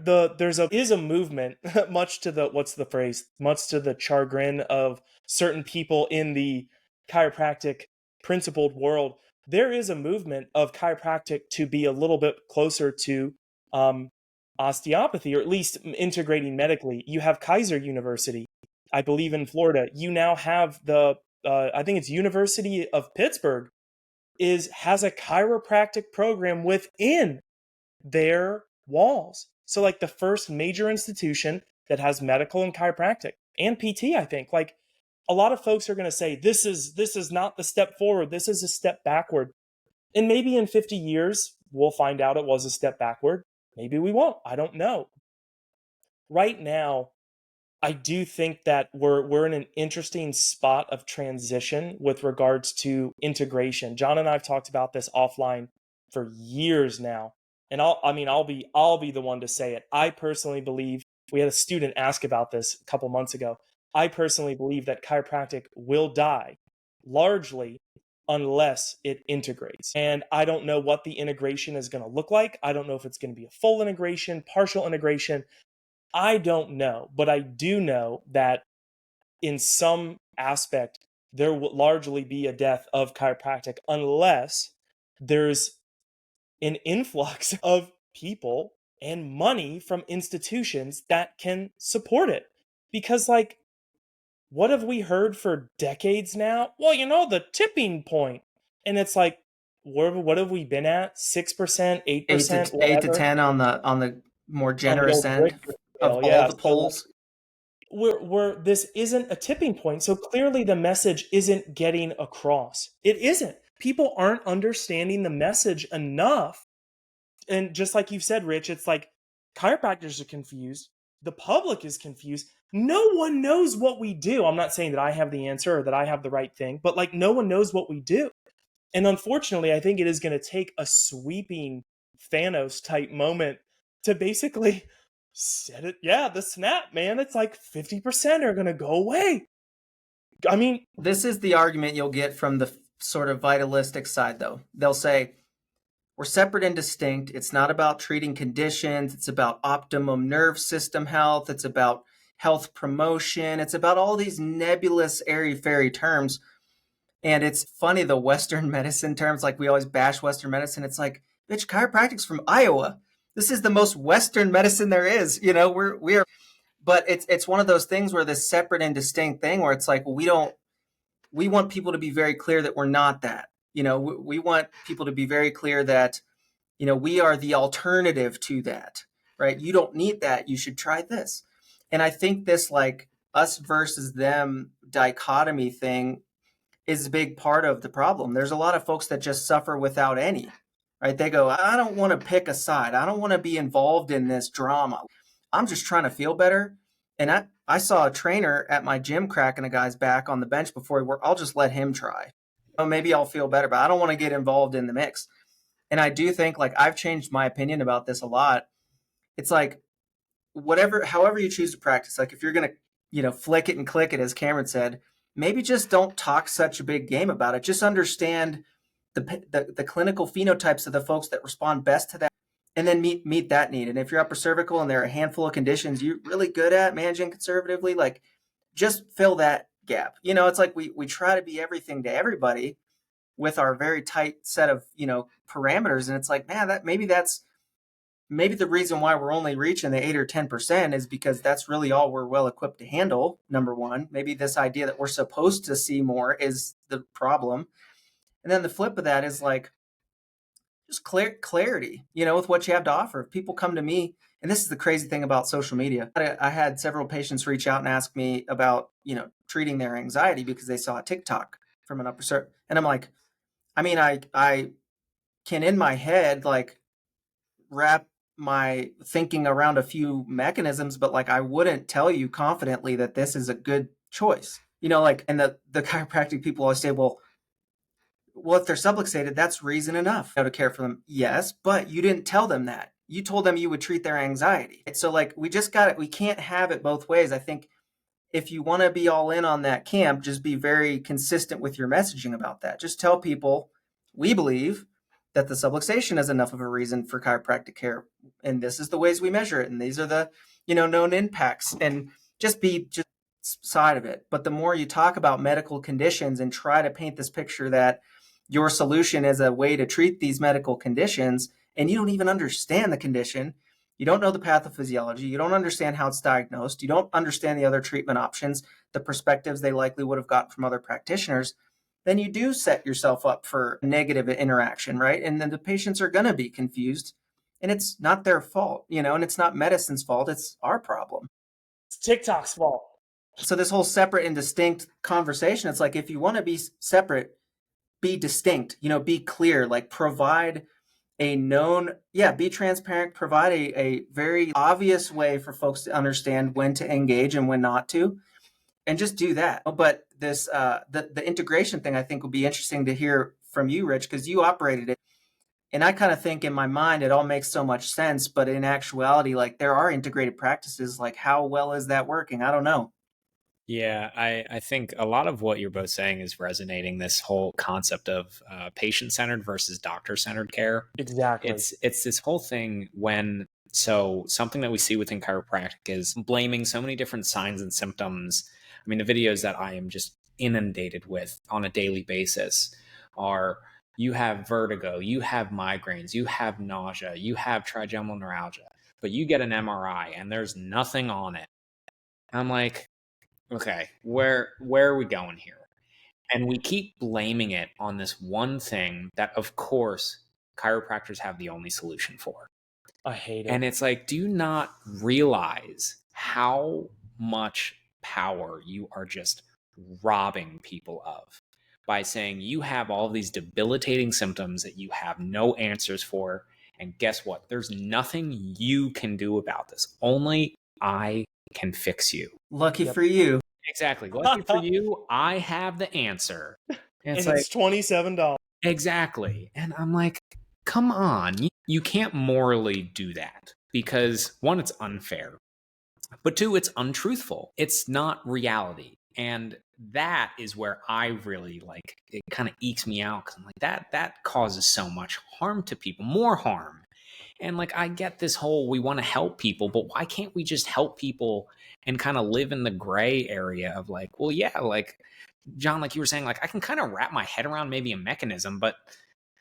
is a movement, much to the chagrin of certain people in the chiropractic principled world. There is a movement of chiropractic to be a little bit closer to osteopathy, or at least integrating medically. You have Kaiser University, I believe, in Florida. You now have I think it's University of Pittsburgh has a chiropractic program within their walls. So like the first major institution that has medical and chiropractic and PT, I think. Like a lot of folks are going to say this is not the step forward. This is a step backward. And maybe in 50 years we'll find out it was a step backward. Maybe we won't. I don't know. Right now, I do think that we're in an interesting spot of transition with regards to integration. John and I have talked about this offline for years now, and I'll be the one to say it. I personally believe, we had a student ask about this a couple months ago. I personally believe that chiropractic will die largely unless it integrates. And I don't know what the integration is going to look like. I don't know if it's going to be a full integration, partial integration. I don't know, but I do know that in some aspect, there will largely be a death of chiropractic unless there's an influx of people and money from institutions that can support it. Because, like, what have we heard for decades now? Well, the tipping point. And it's like, what have we been at? 6%, 8%, 8 to 10 on the more generous end of all the polls. This isn't a tipping point, so clearly the message isn't getting across. It isn't. People aren't understanding the message enough. And just like you've said, Rich, it's like chiropractors are confused. The public is confused. no one knows what we do. I'm not saying that I have the answer or that I have the right thing, but like no one knows what we do. And unfortunately, I think it is going to take a sweeping Thanos type moment to basically set it. Yeah, the snap, man. It's like 50% are going to go away. I mean, This is the argument you'll get from the sort of vitalistic side, though. They'll say, we're separate and distinct. It's not about treating conditions. It's about optimum nerve system health. It's about health promotion. It's about all these nebulous, airy-fairy terms. And it's funny, the Western medicine terms, like we always bash Western medicine. It's like, bitch, chiropractic's from Iowa. This is the most Western medicine there is. You know, we are, but it's one of those things where this separate and distinct thing where it's like, well, we want people to be very clear that we're not that. You know, we want people to be very clear that, you know, we are the alternative to that, right? You don't need that. You should try this. And I think this like us versus them dichotomy thing is a big part of the problem. There's a lot of folks that just suffer without any, right? They go, I don't want to pick a side. I don't want to be involved in this drama. I'm just trying to feel better. And I saw a trainer at my gym cracking a guy's back on the bench before he worked. I'll just let him try. Oh, maybe I'll feel better, but I don't want to get involved in the mix. And I do think like I've changed my opinion about this a lot. It's like however you choose to practice, like if you're going to, you know, flick it and click it, as Cameron said, maybe just don't talk such a big game about it. Just understand the clinical phenotypes of the folks that respond best to that, and then meet that need. And if you're upper cervical and there are a handful of conditions you're really good at managing conservatively, like just fill that gap. You know, it's like we try to be everything to everybody with our very tight set of, you know, parameters. And it's like, man, that's maybe the reason why we're only reaching the 8 or 10% is because that's really all we're well equipped to handle. Number one, maybe this idea that we're supposed to see more is the problem. And then the flip of that is like, just clarity, you know, with what you have to offer. If people come to me, and this is the crazy thing about social media. I had several patients reach out and ask me about, you know, treating their anxiety because they saw a TikTok from an upper cert. And I'm like, I mean, I can in my head, like wrap my thinking around a few mechanisms, but like, I wouldn't tell you confidently that this is a good choice, you know, like, and the chiropractic people always say, well, if they're subluxated, that's reason enough to care for them. Yes, but you didn't tell them that. You told them you would treat their anxiety. So like we can't have it both ways. I think if you want to be all in on that camp, just be very consistent with your messaging about that. Just tell people, we believe that the subluxation is enough of a reason for chiropractic care. And this is the ways we measure it. And these are the, you know, known impacts, and just side of it. But the more you talk about medical conditions and try to paint this picture that your solution is a way to treat these medical conditions, and you don't even understand the condition, you don't know the pathophysiology, you don't understand how it's diagnosed, you don't understand the other treatment options, the perspectives they likely would have gotten from other practitioners, then you do set yourself up for negative interaction, right? And then the patients are going to be confused, and it's not their fault, you know, and it's not medicine's fault, it's our problem. It's TikTok's fault. So this whole separate and distinct conversation, it's like, if you want to be separate, be distinct, you know, be clear, like provide a known, be transparent, provide a very obvious way for folks to understand when to engage and when not to, and just do that. But this, the integration thing, I think will be interesting to hear from you, Rich, because you operated it. And I kind of think in my mind, it all makes so much sense, but in actuality, like there are integrated practices, like how well is that working? I don't know. Yeah, I think a lot of what you're both saying is resonating. This whole concept of patient-centered versus doctor-centered care. Exactly. It's this whole thing so something that we see within chiropractic is blaming so many different signs and symptoms. I mean, the videos that I am just inundated with on a daily basis are, you have vertigo, you have migraines, you have nausea, you have trigeminal neuralgia, but you get an MRI and there's nothing on it. I'm like, okay, where are we going here? And we keep blaming it on this one thing that, of course, chiropractors have the only solution for. I hate it. And it's like, do you not realize how much power you are just robbing people of by saying you have all these debilitating symptoms that you have no answers for? And guess what? There's nothing you can do about this. Only I can fix you. Lucky Yep. for you. Exactly. Lucky for you, I have the answer. And it's And like, it's $27. exactly. And I'm like, come on. You can't morally do that because one, it's unfair, but two, it's untruthful. It's not reality. And that is where I really like it kind of ekes me out because I'm like, that causes so much harm to people, more harm. And like, I get this whole we want to help people, but why can't we just help people and kind of live in the gray area of like, well, yeah, like John, like you were saying, like I can kind of wrap my head around maybe a mechanism, but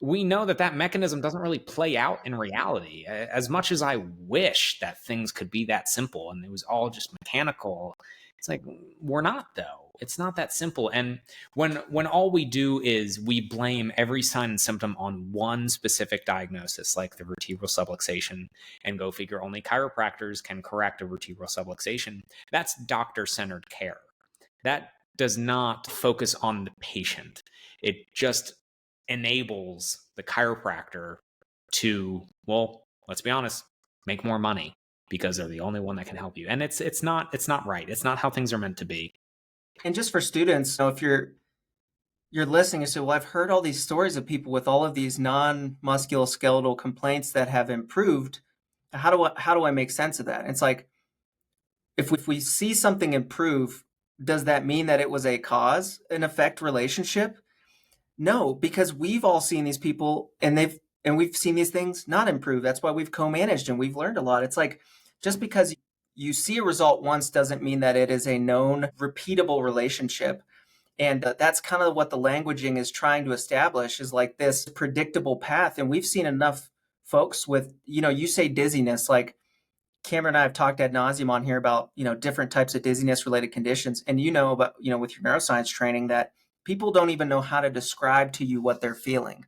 we know that mechanism doesn't really play out in reality. As much as I wish that things could be that simple and it was all just mechanical, it's like we're not though. It's not that simple. And when all we do is we blame every sign and symptom on one specific diagnosis, like the vertebral subluxation, and go figure only chiropractors can correct a vertebral subluxation, that's doctor-centered care. That does not focus on the patient. It just enables the chiropractor to, well, let's be honest, make more money because they're the only one that can help you. And it's not right. It's not how things are meant to be. And just for students, so if you're listening and say, well, I've heard all these stories of people with all of these non-musculoskeletal complaints that have improved. How do I make sense of that? And it's like, if we see something improve, does that mean that it was a cause and effect relationship? No, because we've all seen these people and we've seen these things not improve. That's why we've co-managed and we've learned a lot. It's like just because you see a result once doesn't mean that it is a known repeatable relationship. And that's kind of what the languaging is trying to establish is like this predictable path. And we've seen enough folks with, you say dizziness, like Cameron and I have talked ad nauseum on here about, different types of dizziness related conditions. And about, with your neuroscience training that people don't even know how to describe to you what they're feeling.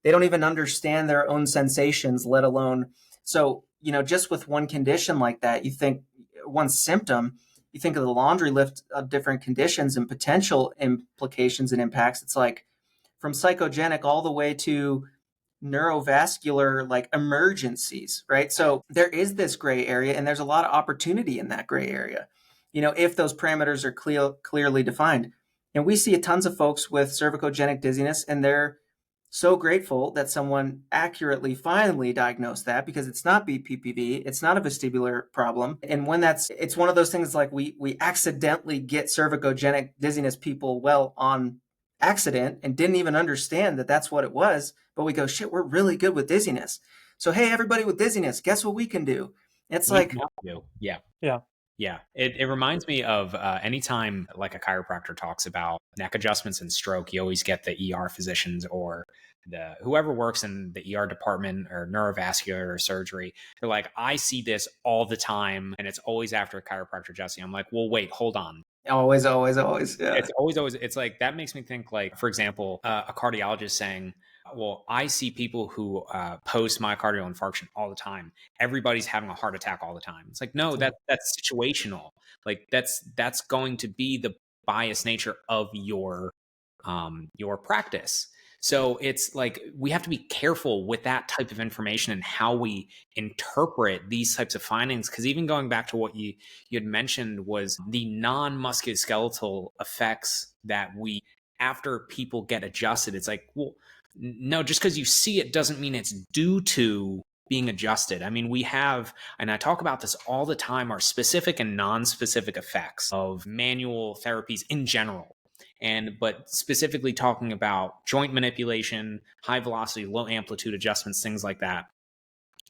They don't even understand their own sensations, let alone. So, just with one condition like that, you think one symptom, you think of the laundry list of different conditions and potential implications and impacts. It's like from psychogenic all the way to neurovascular like emergencies, right? So there is this gray area and there's a lot of opportunity in that gray area, if those parameters are clearly defined. And we see tons of folks with cervicogenic dizziness and they're so grateful that someone accurately finally diagnosed that because it's not BPPV, it's not a vestibular problem. And when it's one of those things like we accidentally get cervicogenic dizziness people on accident and didn't even understand that that's what it was. But we go, shit, we're really good with dizziness. So, hey, everybody with dizziness, guess what we can do? It's We like, can help you. Yeah. Yeah. Yeah. It reminds me of anytime like a chiropractor talks about neck adjustments and stroke, you always get the ER physicians or the whoever works in the ER department or neurovascular surgery. They're like, I see this all the time and it's always after a chiropractor adjusting. I'm like, well, wait, hold on. always, always, always. Yeah. It's always, it's like, that makes me think like, for example, a cardiologist saying, well, I see people who post myocardial infarction all the time. Everybody's having a heart attack all the time. It's like, no, that's situational. Like that's going to be the biased nature of your practice. So it's like we have to be careful with that type of information and how we interpret these types of findings. Because even going back to what you had mentioned was the non-musculoskeletal effects that we after people get adjusted. It's like, well, no, just because you see it doesn't mean it's due to being adjusted. I mean, we have, and I talk about this all the time, our specific and non-specific effects of manual therapies in general. But specifically talking about joint manipulation, high velocity, low amplitude adjustments, things like that.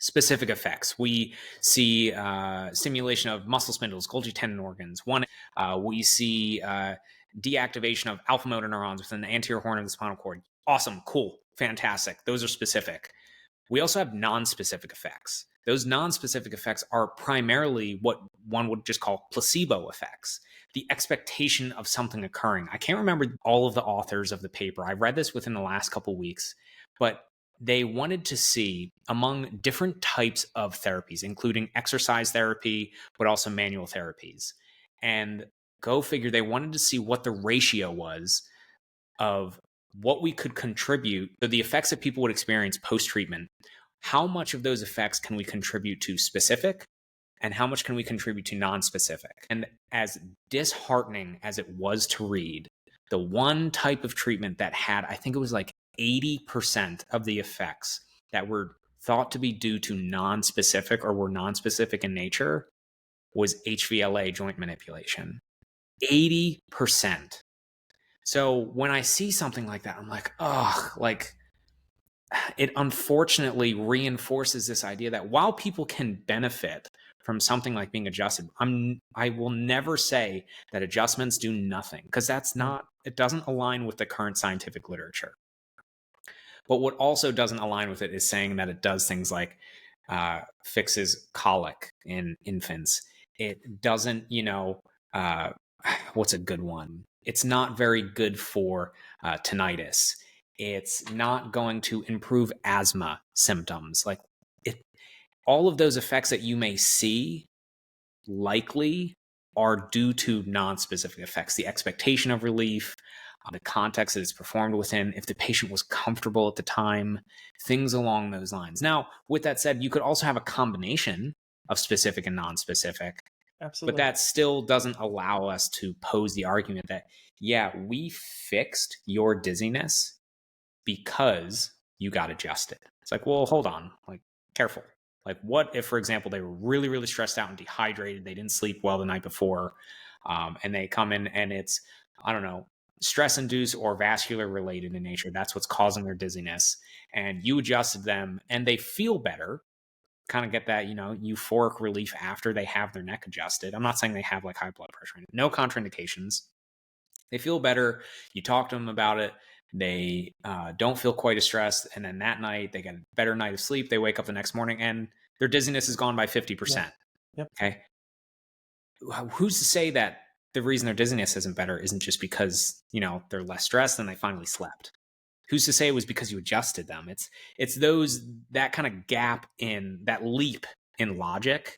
Specific effects. We see stimulation of muscle spindles, Golgi tendon organs. We see deactivation of alpha motor neurons within the anterior horn of the spinal cord. Awesome, cool, fantastic. Those are specific. We also have non-specific effects. Those non-specific effects are primarily what one would just call placebo effects, the expectation of something occurring. I can't remember all of the authors of the paper. I read this within the last couple of weeks, but they wanted to see among different types of therapies, including exercise therapy, but also manual therapies. And go figure, they wanted to see what the ratio was of what we could contribute, so the effects that people would experience post-treatment, how much of those effects can we contribute to specific and how much can we contribute to non-specific. And as disheartening as it was to read, the one type of treatment that had, I think it was like 80% of the effects that were thought to be due to non-specific or were non-specific in nature was HVLA, joint manipulation. 80%. So when I see something like that, I'm like, oh, like, it unfortunately reinforces this idea that while people can benefit from something like being adjusted, I will never say that adjustments do nothing, because that's not, it doesn't align with the current scientific literature. But what also doesn't align with it is saying that it does things like fixes colic in infants. It doesn't, what's a good one? It's not very good for tinnitus. It's not going to improve asthma symptoms. Like, all of those effects that you may see likely are due to non-specific effects. The expectation of relief, the context that it's performed within, if the patient was comfortable at the time, things along those lines. Now, with that said, you could also have a combination of specific and non-specific. Absolutely. But that still doesn't allow us to pose the argument that, yeah, we fixed your dizziness because you got adjusted. It's like, well, hold on, like, careful. Like, what if, for example, they were really, really stressed out and dehydrated, they didn't sleep well the night before, and they come in and it's, I don't know, stress-induced or vascular related in nature. That's what's causing their dizziness. And you adjusted them and they feel better, kind of get that, euphoric relief after they have their neck adjusted. I'm not saying they have like high blood pressure. No contraindications. They feel better. You talk to them about it. They don't feel quite as stressed. And then that night, they get a better night of sleep. They wake up the next morning and their dizziness is gone by 50%. Yep. Okay. Who's to say that the reason their dizziness isn't better isn't just because, they're less stressed and they finally slept? Who's to say it was because you adjusted them? It's that kind of gap in that leap in logic.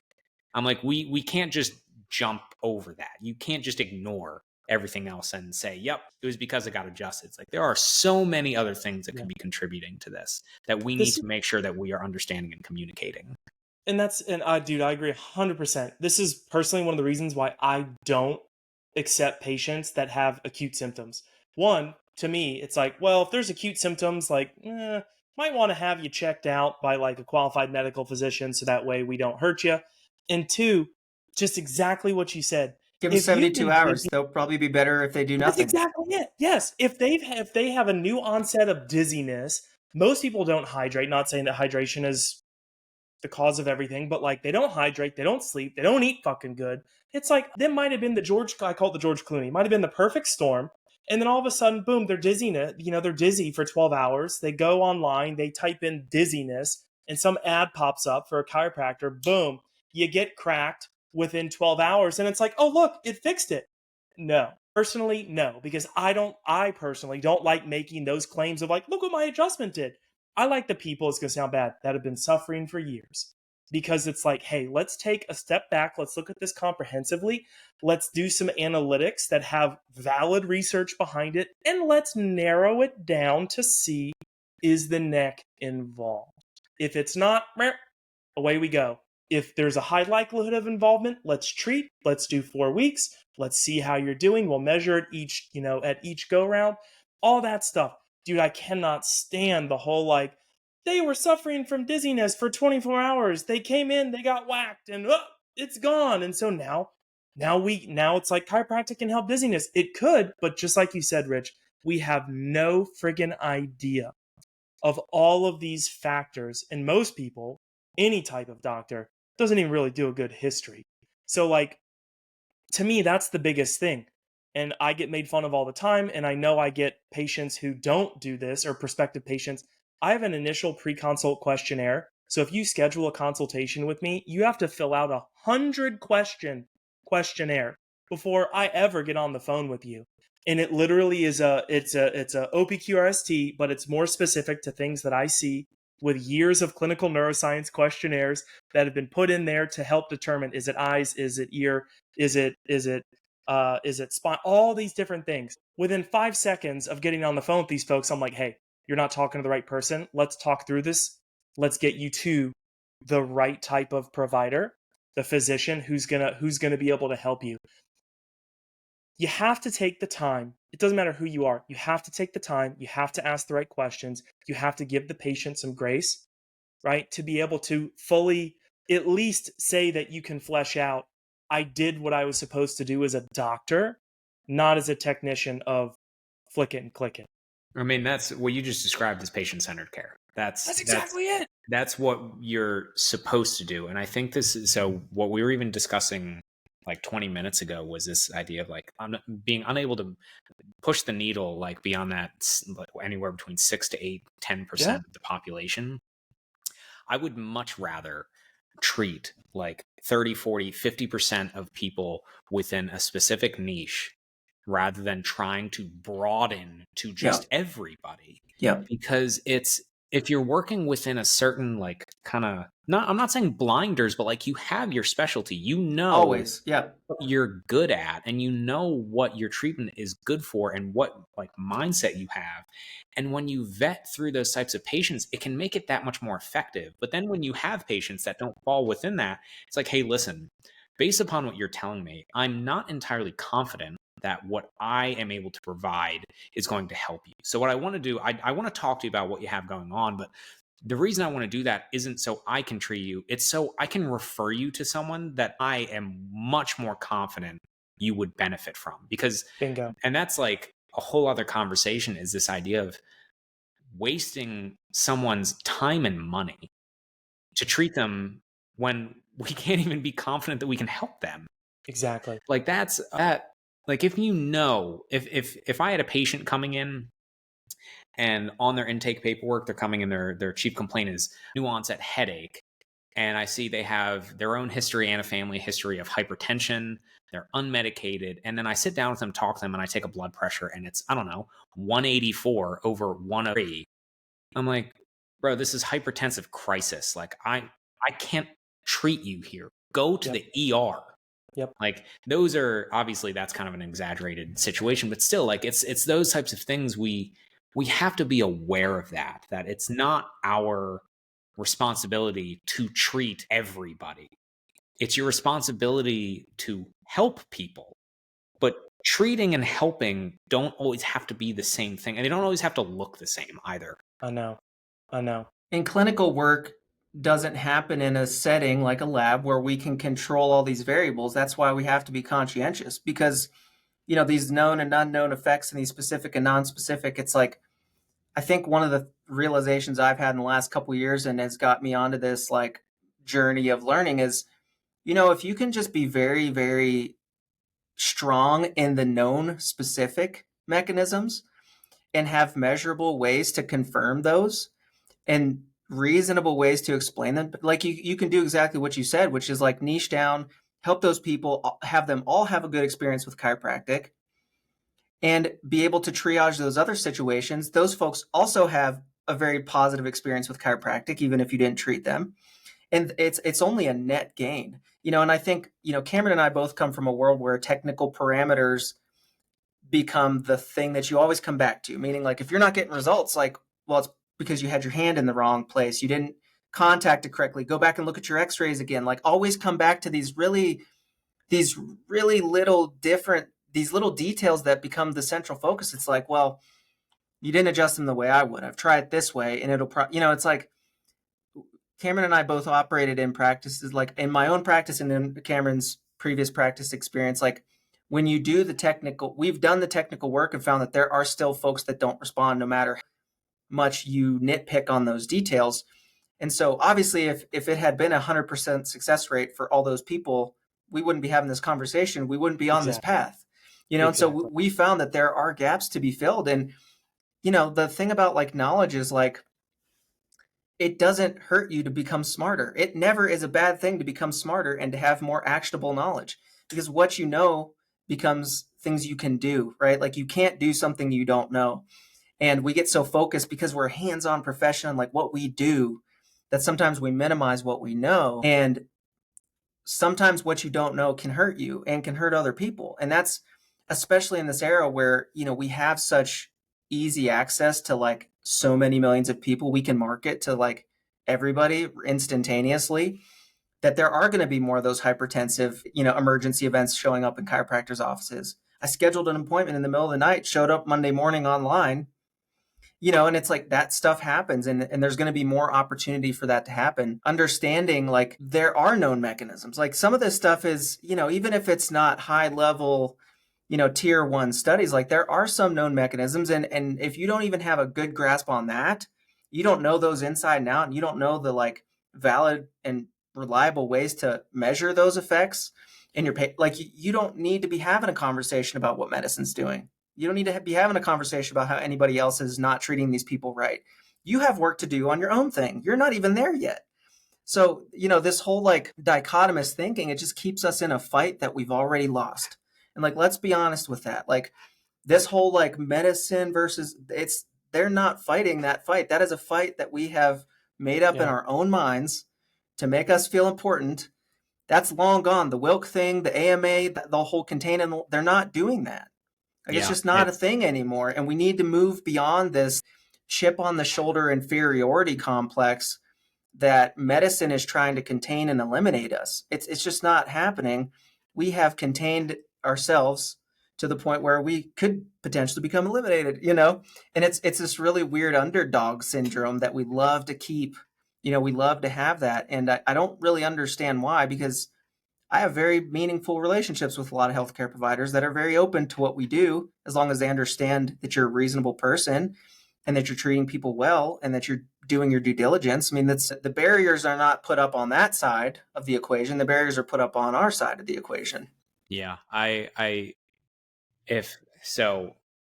I'm like, we can't just jump over that. You can't just ignore everything else and say, yep, it was because it got adjusted. It's like, there are so many other things that could be contributing to this that we need to make sure that we are understanding and communicating. And dude, I agree 100%. This is personally one of the reasons why I don't accept patients that have acute symptoms. One, to me, it's like, well, if there's acute symptoms, like, might want to have you checked out by like a qualified medical physician so that way we don't hurt you. And two, just exactly what you said. Give them 72 hours. They'll probably be better if they do nothing. That's exactly it. Yes. If they have a new onset of dizziness, most people don't hydrate. Not saying that hydration is the cause of everything, but like, they don't hydrate, they don't sleep, they don't eat fucking good. It's like, that might have been I call it the George Clooney, might have been the perfect storm. And then all of a sudden, boom, they're they're dizzy for 12 hours. They go online, they type in dizziness, and some ad pops up for a chiropractor. Boom, you get cracked within 12 hours. And it's like, oh, look, it fixed it. No. Personally, no, because I personally don't like making those claims of like, look what my adjustment did. I like the people, it's going to sound bad, that have been suffering for years. Because it's like, hey, let's take a step back. Let's look at this comprehensively. Let's do some analytics that have valid research behind it. And let's narrow it down to see, is the neck involved? If it's not, away we go. If there's a high likelihood of involvement, let's treat. Let's do 4 weeks. Let's see how you're doing. We'll measure it at each go round. All that stuff. Dude, I cannot stand the whole like, they were suffering from dizziness for 24 hours. They came in, they got whacked, and it's gone. And so now it's like chiropractic can help dizziness. It could, but just like you said, Rich, we have no friggin' idea of all of these factors. And most people, any type of doctor, doesn't even really do a good history. So like, to me, that's the biggest thing. And I get made fun of all the time. And I know I get patients who don't do this, or prospective patients. I have an initial pre-consult questionnaire. So if you schedule a consultation with me, you have to fill out 100-question questionnaire before I ever get on the phone with you. And it literally is it's a OPQRST, but it's more specific to things that I see with years of clinical neuroscience questionnaires that have been put in there to help determine, is it eyes, is it ear, is it spine, all these different things. Within 5 seconds of getting on the phone with these folks, I'm like, hey, you're not talking to the right person. Let's talk through this. Let's get you to the right type of provider. the physician who's gonna be able to help you. You have to take the time. It doesn't matter who you are. You have to take the time. You have to ask the right questions. You have to give the patient some grace, right? To be able to fully at least say that you can flesh out, I did what I was supposed to do as a doctor, not as a technician of flick it and click it. I mean, that's what you just described as patient-centered care. That's exactly it. That's what you're supposed to do. And I think this is, so what we were even discussing like 20 minutes ago was this idea of like being unable to push the needle like beyond that, like anywhere between 6 to 8, 10% of the population. I would much rather treat like 30, 40, 50% of people within a specific niche rather than trying to broaden to just everybody. Yeah. Because if you're working within a certain like kind of, I'm not saying blinders, but like you have your specialty, you know, Always. Yeah. what you're good at, and you know what your treatment is good for and what like mindset you have. And when you vet through those types of patients, it can make it that much more effective. But then when you have patients that don't fall within that, it's like, hey, listen, based upon what you're telling me, I'm not entirely confident that what I am able to provide is going to help you. So what I want to do, I want to talk to you about what you have going on, but the reason I want to do that isn't so I can treat you. It's so I can refer you to someone that I am much more confident you would benefit from. Because, Bingo. and that's like a whole other conversation, is this idea of wasting someone's time and money to treat them when we can't even be confident that we can help them. Exactly. Like that's that. Like if you know, if I had a patient coming in and on their intake paperwork, they're coming in, their chief complaint is new onset headache, and I see they have their own history and a family history of hypertension, they're unmedicated, and then I sit down with them, talk to them, and I take a blood pressure and it's, I don't know, 184 over 103. I'm like, bro, this is hypertensive crisis. Like I can't treat you here. Go to the ER. Yep. Like those are obviously, that's kind of an exaggerated situation, but still, like it's those types of things we have to be aware of, that it's not our responsibility to treat everybody. It's your responsibility to help people. But treating and helping don't always have to be the same thing, and they don't always have to look the same either. I know. And clinical work doesn't happen in a setting like a lab where we can control all these variables. That's why we have to be conscientious, because, you know, these known and unknown effects and these specific and non-specific, it's like, I think one of the realizations I've had in the last couple of years and has got me onto this like journey of learning is, you know, if you can just be very, very strong in the known specific mechanisms and have measurable ways to confirm those and reasonable ways to explain them, like you can do exactly what you said, which is like niche down, help those people, have them all have a good experience with chiropractic, and be able to triage those other situations. Those folks also have a very positive experience with chiropractic, even if you didn't treat them. And it's only a net gain, you know. And I think, you know, Cameron and I both come from a world where technical parameters become the thing that you always come back to, meaning like if you're not getting results, like, well, it's because you had your hand in the wrong place, you didn't contact it correctly, go back and look at your x-rays again. Like always come back to these really little different, these little details that become the central focus. It's like, well, you didn't adjust them the way I would. I've tried it this way, and it'll you know, it's like Cameron and I both operated in practices, like in my own practice and in Cameron's previous practice experience. Like when you do the technical, we've done the technical work and found that there are still folks that don't respond no matter how much you nitpick on those details. And so obviously if it had been 100% success rate for all those people, we wouldn't be having this conversation. We wouldn't be on this path, you know? Exactly. And so we found that there are gaps to be filled. And, you know, the thing about like knowledge is like, it doesn't hurt you to become smarter. It never is a bad thing to become smarter and to have more actionable knowledge, because what you know becomes things you can do, right? Like you can't do something you don't know. And we get so focused because we're a hands-on profession, like what we do, that sometimes we minimize what we know. And sometimes what you don't know can hurt you and can hurt other people. And that's especially in this era where, you know, we have such easy access to like so many millions of people. We can market to like everybody instantaneously. that there are going to be more of those hypertensive, emergency events showing up in chiropractors' offices. I scheduled an appointment in the middle of the night, showed up Monday morning online, and it's like that stuff happens, and there's going to be more opportunity for that to happen. Understanding like there are known mechanisms. Like some of this stuff is, even if it's not high level, tier 1 studies, like there are some known mechanisms, and if you don't even have a good grasp on that, you don't know those inside and out, and you don't know the like valid and reliable ways to measure those effects in your like you don't need to be having a conversation about what medicine's doing. You don't need to be having a conversation about how anybody else is not treating these people right. You have work to do on your own thing. You're not even there yet. So, this whole like dichotomous thinking, it just keeps us in a fight that we've already lost. And like, let's be honest with that. Like this whole like medicine versus they're not fighting that fight. That is a fight that we have made up in our own minds to make us feel important. That's long gone. The Wilk thing, the AMA, the whole containment, they're not doing that. Like it's just not a thing anymore. And we need to move beyond this chip on the shoulder inferiority complex that medicine is trying to contain and eliminate us. It's just not happening. We have contained ourselves to the point where we could potentially become eliminated, and it's this really weird underdog syndrome that we love to keep, we love to have that. And I don't really understand why, because I have very meaningful relationships with a lot of healthcare providers that are very open to what we do, as long as they understand that you're a reasonable person and that you're treating people well and that you're doing your due diligence. I mean, the barriers are not put up on that side of the equation. The barriers are put up on our side of the equation. Yeah,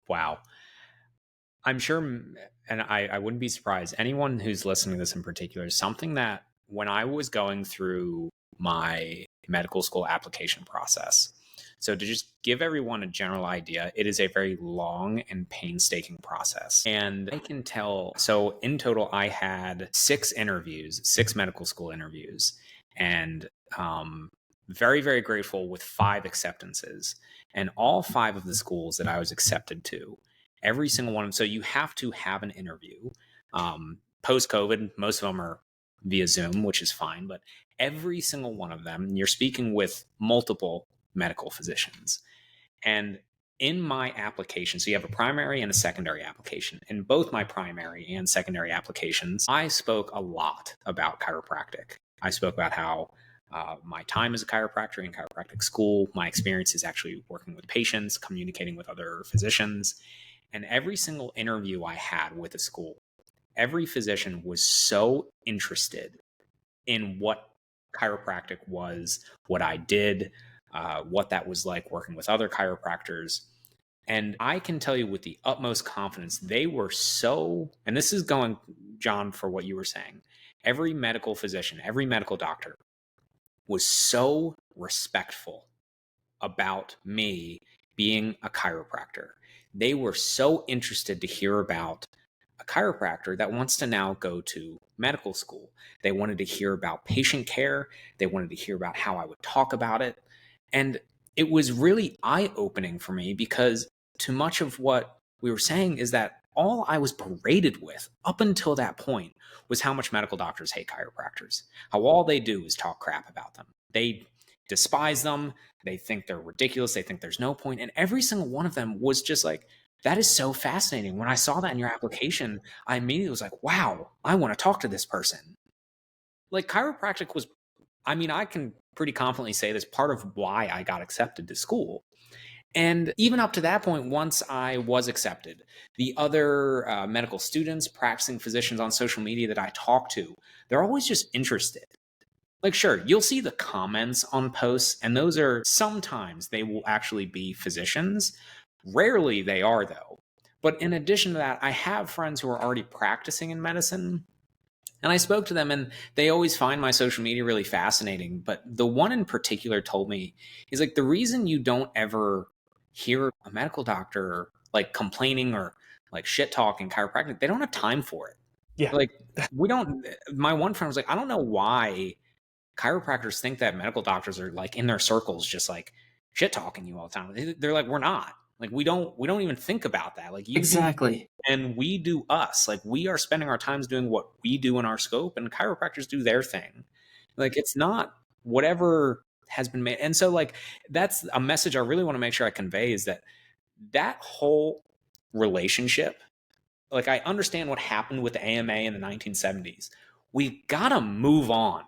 wow. I'm sure, and I wouldn't be surprised, anyone who's listening to this in particular, is something that when I was going through my medical school application process, so to just give everyone a general idea, it is a very long and painstaking process. And I can tell, so in total, I had 6 medical school interviews, and very, very grateful with 5 acceptances. And all 5 of the schools that I was accepted to, every single one. So you have to have an interview. Post-COVID, most of them are via Zoom, which is fine. But every single one of them, you're speaking with multiple medical physicians. And in my application, so you have a primary and a secondary application. In both my primary and secondary applications, I spoke a lot about chiropractic. I spoke about how my time as a chiropractor in chiropractic school, my experiences actually working with patients, communicating with other physicians. And every single interview I had with a school, every physician was so interested in what chiropractic was, what I did, what that was like working with other chiropractors. And I can tell you with the utmost confidence, they were so, and this is going, John, for what you were saying, every medical physician, every medical doctor was so respectful about me being a chiropractor. They were so interested to hear about a chiropractor that wants to now go to medical school. They wanted to hear about patient care. They wanted to hear about how I would talk about it. And it was really eye-opening for me, because too much of what we were saying is that all I was berated with up until that point was how much medical doctors hate chiropractors, how all they do is talk crap about them. They despise them. They think they're ridiculous. They think there's no point. And every single one of them was just like, that is so fascinating. When I saw that in your application, I immediately was like, wow, I want to talk to this person. Like chiropractic was, I mean, I can pretty confidently say this, part of why I got accepted to school. And even up to that point, once I was accepted, the other medical students, practicing physicians on social media that I talk to, they're always just interested. Like, sure, you'll see the comments on posts, and those are sometimes they will actually be physicians. Rarely they are, though. But in addition to that, I have friends who are already practicing in medicine, and I spoke to them, and they always find my social media really fascinating. But the one in particular told me, is like, the reason you don't ever hear a medical doctor like complaining or like shit talking chiropractic, they don't have time for it. Yeah. Like, we don't, my one friend was like, I don't know why chiropractors think that medical doctors are like in their circles just like shit talking you all the time. They're like, we're not. Like, we don't even think about that. Like, you Exactly. and we do us. Like, we are spending our times doing what we do in our scope, and chiropractors do their thing. Like, it's not whatever has been made. And so like, that's a message I really want to make sure I convey, is that that whole relationship, like I understand what happened with the AMA in the 1970s. We gotta move on.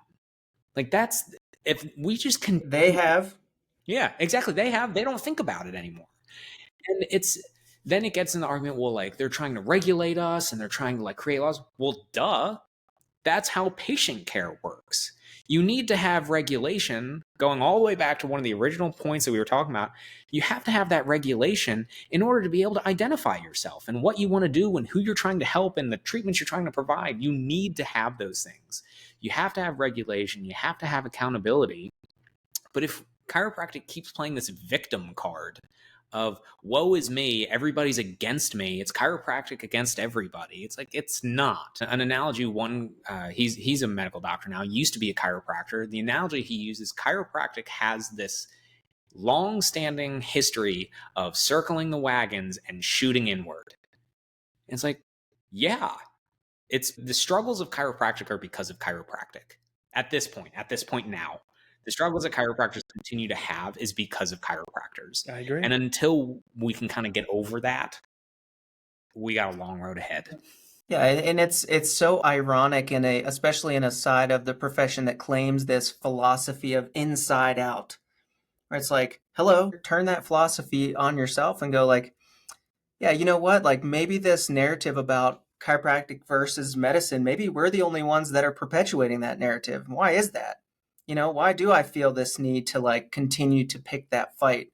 Like that's, if we just can, They have. yeah, exactly. They don't think about it anymore. And then it gets in the argument, well, like they're trying to regulate us and they're trying to like create laws. Well, duh. That's how patient care works. You need to have regulation, going all the way back to one of the original points that we were talking about. You have to have that regulation in order to be able to identify yourself and what you want to do and who you're trying to help and the treatments you're trying to provide. You need to have those things. You have to have regulation. You have to have accountability. But if chiropractic keeps playing this victim card of woe is me, everybody's against me, it's chiropractic against everybody, it's like, it's not. An analogy, he's a medical doctor now, used to be a chiropractor. The analogy he uses, chiropractic has this long-standing history of circling the wagons and shooting inward. And it's like, yeah, it's the struggles of chiropractic are because of chiropractic. At this point now, the struggles that chiropractors continue to have is because of chiropractors. I agree. And until we can kind of get over that, we got a long road ahead. Yeah, and it's so ironic especially in a side of the profession that claims this philosophy of inside out. Where it's like, hello, turn that philosophy on yourself and go like, yeah, you know what? Like maybe this narrative about chiropractic versus medicine, maybe we're the only ones that are perpetuating that narrative. Why is that? Why do I feel this need to like continue to pick that fight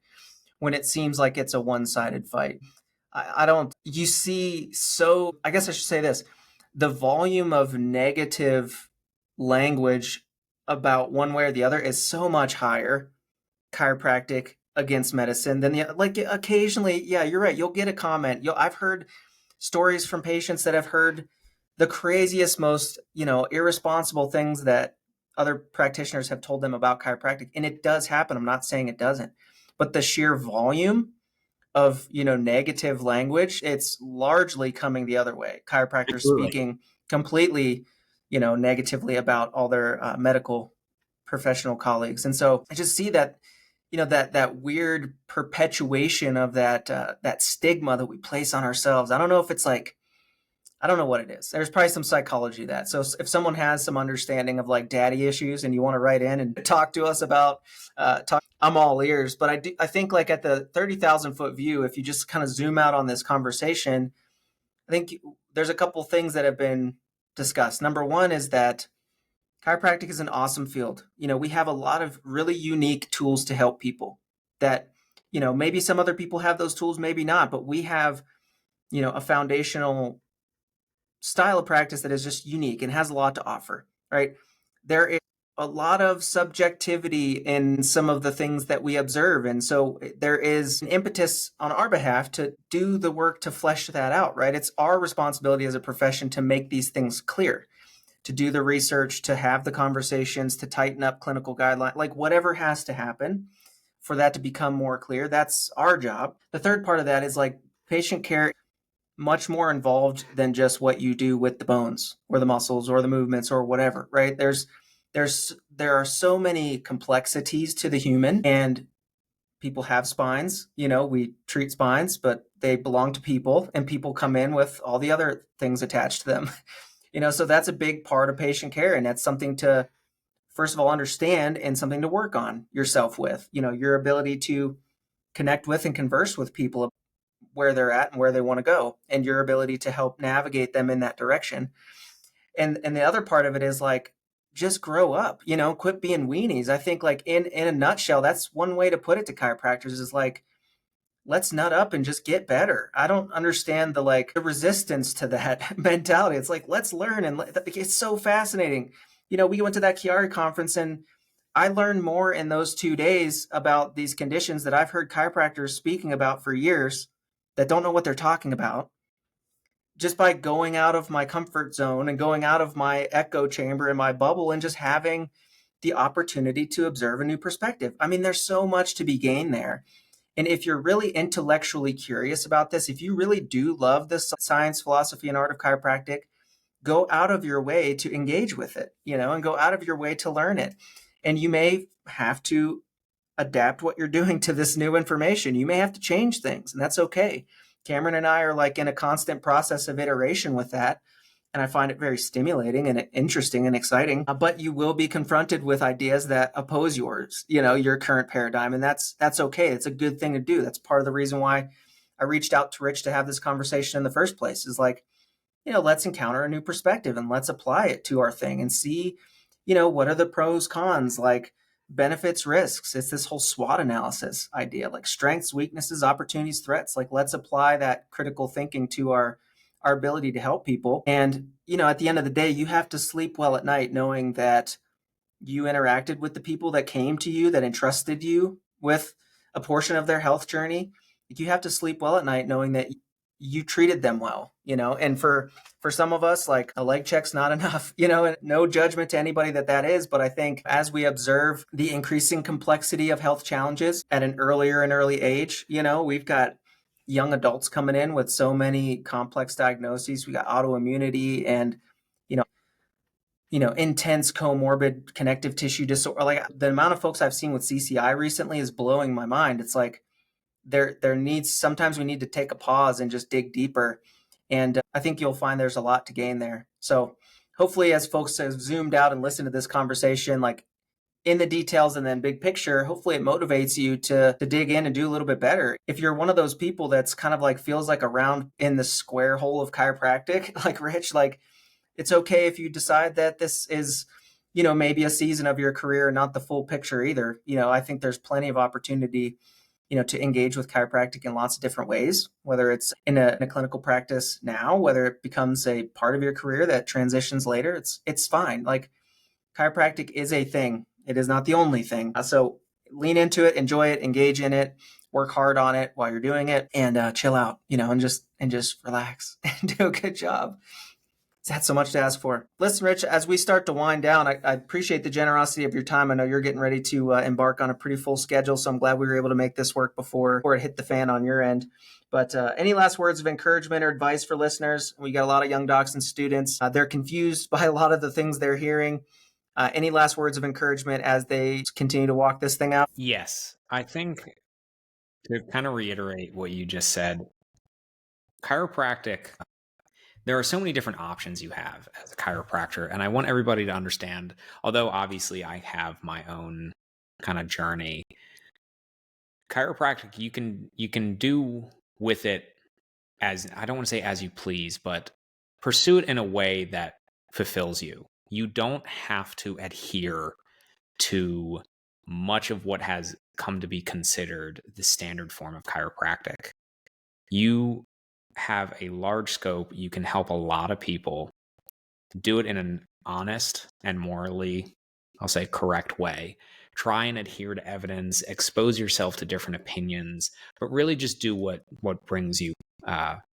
when it seems like it's a one-sided fight? I don't, you see, so I guess I should say this, the volume of negative language about one way or the other is so much higher, chiropractic against medicine, than like occasionally, yeah, you're right. You'll get a comment. I've heard stories from patients that have heard the craziest, most, irresponsible things that other practitioners have told them about chiropractic. And it does happen. I'm not saying it doesn't, but the sheer volume of, negative language, it's largely coming the other way. Chiropractors Absolutely. speaking completely, negatively about all their medical professional colleagues. And so I just see that, that weird perpetuation of that stigma that we place on ourselves. I don't know if it's like, I don't know what it is. There's probably some psychology to that. So if someone has some understanding of like daddy issues and you want to write in and talk to us about, I'm all ears. But I think like at the 30,000 foot view, if you just kind of zoom out on this conversation, I think there's a couple things that have been discussed. Number one is that chiropractic is an awesome field. We have a lot of really unique tools to help people that, maybe some other people have those tools, maybe not, but we have, a foundational style of practice that is just unique and has a lot to offer, right? There is a lot of subjectivity in some of the things that we observe. And so there is an impetus on our behalf to do the work to flesh that out, right? It's our responsibility as a profession to make these things clear, to do the research, to have the conversations, to tighten up clinical guidelines, like whatever has to happen for that to become more clear. That's our job. The third part of that is like patient care, much more involved than just what you do with the bones or the muscles or the movements or whatever, right? There are so many complexities to the human, and people have spines. We treat spines, but they belong to people, and people come in with all the other things attached to them. So that's a big part of patient care, and that's something to, first of all, understand and something to work on yourself with, your ability to connect with and converse with people where they're at and where they want to go, and your ability to help navigate them in that direction. And the other part of it is like, just grow up, quit being weenies. I think like in a nutshell, that's one way to put it to chiropractors is like, let's nut up and just get better. I don't understand the resistance to that mentality. It's like, let's learn. And it's so fascinating. We went to that Chiari conference and I learned more in those 2 days about these conditions that I've heard chiropractors speaking about for years that don't know what they're talking about, just by going out of my comfort zone and going out of my echo chamber and my bubble and just having the opportunity to observe a new perspective. I mean, there's so much to be gained there. And if you're really intellectually curious about this, if you really do love the science, philosophy, and art of chiropractic, go out of your way to engage with it, and go out of your way to learn it. And you may have to adapt what you're doing to this new information. You may have to change things, and that's okay. Cameron and I are like in a constant process of iteration with that. And I find it very stimulating and interesting and exciting. But you will be confronted with ideas that oppose yours, your current paradigm. And that's okay. It's a good thing to do. That's part of the reason why I reached out to Rich to have this conversation in the first place, is like, let's encounter a new perspective and let's apply it to our thing and see, what are the pros, cons, like benefits, risks. It's this whole SWOT analysis idea, like strengths, weaknesses, opportunities, threats. Like, let's apply that critical thinking to our ability to help people. And, at the end of the day, you have to sleep well at night knowing that you interacted with the people that came to you, that entrusted you with a portion of their health journey. You have to sleep well at night knowing that you treated them well, and for some of us, like, a leg check's not enough, and no judgment to anybody that is. But I think as we observe the increasing complexity of health challenges at an earlier and early age, we've got young adults coming in with so many complex diagnoses. We got autoimmunity and, intense comorbid connective tissue disorder. Like, the amount of folks I've seen with CCI recently is blowing my mind. It's like, sometimes we need to take a pause and just dig deeper. And I think you'll find there's a lot to gain there. So hopefully, as folks have zoomed out and listened to this conversation, like in the details and then big picture, hopefully it motivates you to dig in and do a little bit better. If you're one of those people that's kind of like feels like a round in the square hole of chiropractic, like Rich, like, it's okay if you decide that this is, maybe a season of your career, not the full picture either. I think there's plenty of opportunity, to engage with chiropractic in lots of different ways, whether it's in a clinical practice now, whether it becomes a part of your career that transitions later, it's fine. Like, chiropractic is a thing. It is not the only thing. So lean into it, enjoy it, engage in it, work hard on it while you're doing it, and chill out, and just relax and do a good job. That's so much to ask for. Listen, Rich, as we start to wind down, I appreciate the generosity of your time. I know you're getting ready to embark on a pretty full schedule, so I'm glad we were able to make this work before it hit the fan on your end. But any last words of encouragement or advice for listeners? We got a lot of young docs and students. They're confused by a lot of the things they're hearing. Any last words of encouragement as they continue to walk this thing out? Yes. I think, to kind of reiterate what you just said, chiropractic, there are so many different options you have as a chiropractor. And I want everybody to understand, although obviously I have my own kind of journey, chiropractic, you can do with it, as, I don't want to say as you please, but pursue it in a way that fulfills you. You don't have to adhere to much of what has come to be considered the standard form of chiropractic. You have a large scope. You can help a lot of people. Do it in an honest and morally, I'll say, correct way. Try and adhere to evidence, expose yourself to different opinions, but really just do what brings you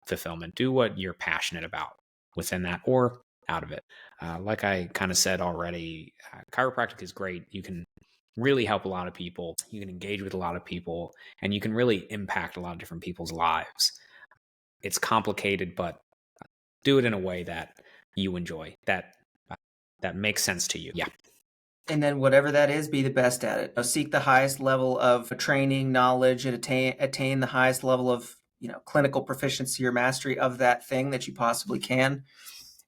fulfillment. Do what you're passionate about within that or out of it. Like I kind of said already, chiropractic is great. You can really help a lot of people. You can engage with a lot of people, and you can really impact a lot of different people's lives. It's complicated, but do it in a way that you enjoy, that makes sense to you. Yeah. And then whatever that is, be the best at it. Seek the highest level of training, knowledge, and attain the highest level of, clinical proficiency or mastery of that thing that you possibly can,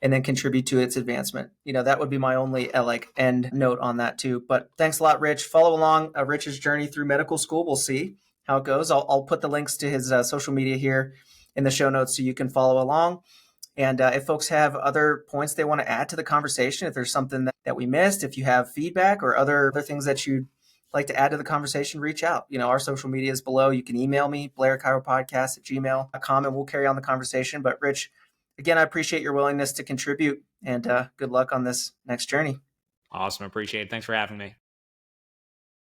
and then contribute to its advancement. That would be my only end note on that too. But thanks a lot, Rich. Follow along Rich's journey through medical school. We'll see how it goes. I'll put the links to his social media here in the show notes so you can follow along. And if folks have other points they want to add to the conversation, if there's something that we missed, if you have feedback or other things that you'd like to add to the conversation, reach out. Our social media is below. You can email me, blairchiropodcast@gmail.com, and we'll carry on the conversation. But Rich, again, I appreciate your willingness to contribute, and good luck on this next journey. Awesome. Appreciate it. Thanks for having me.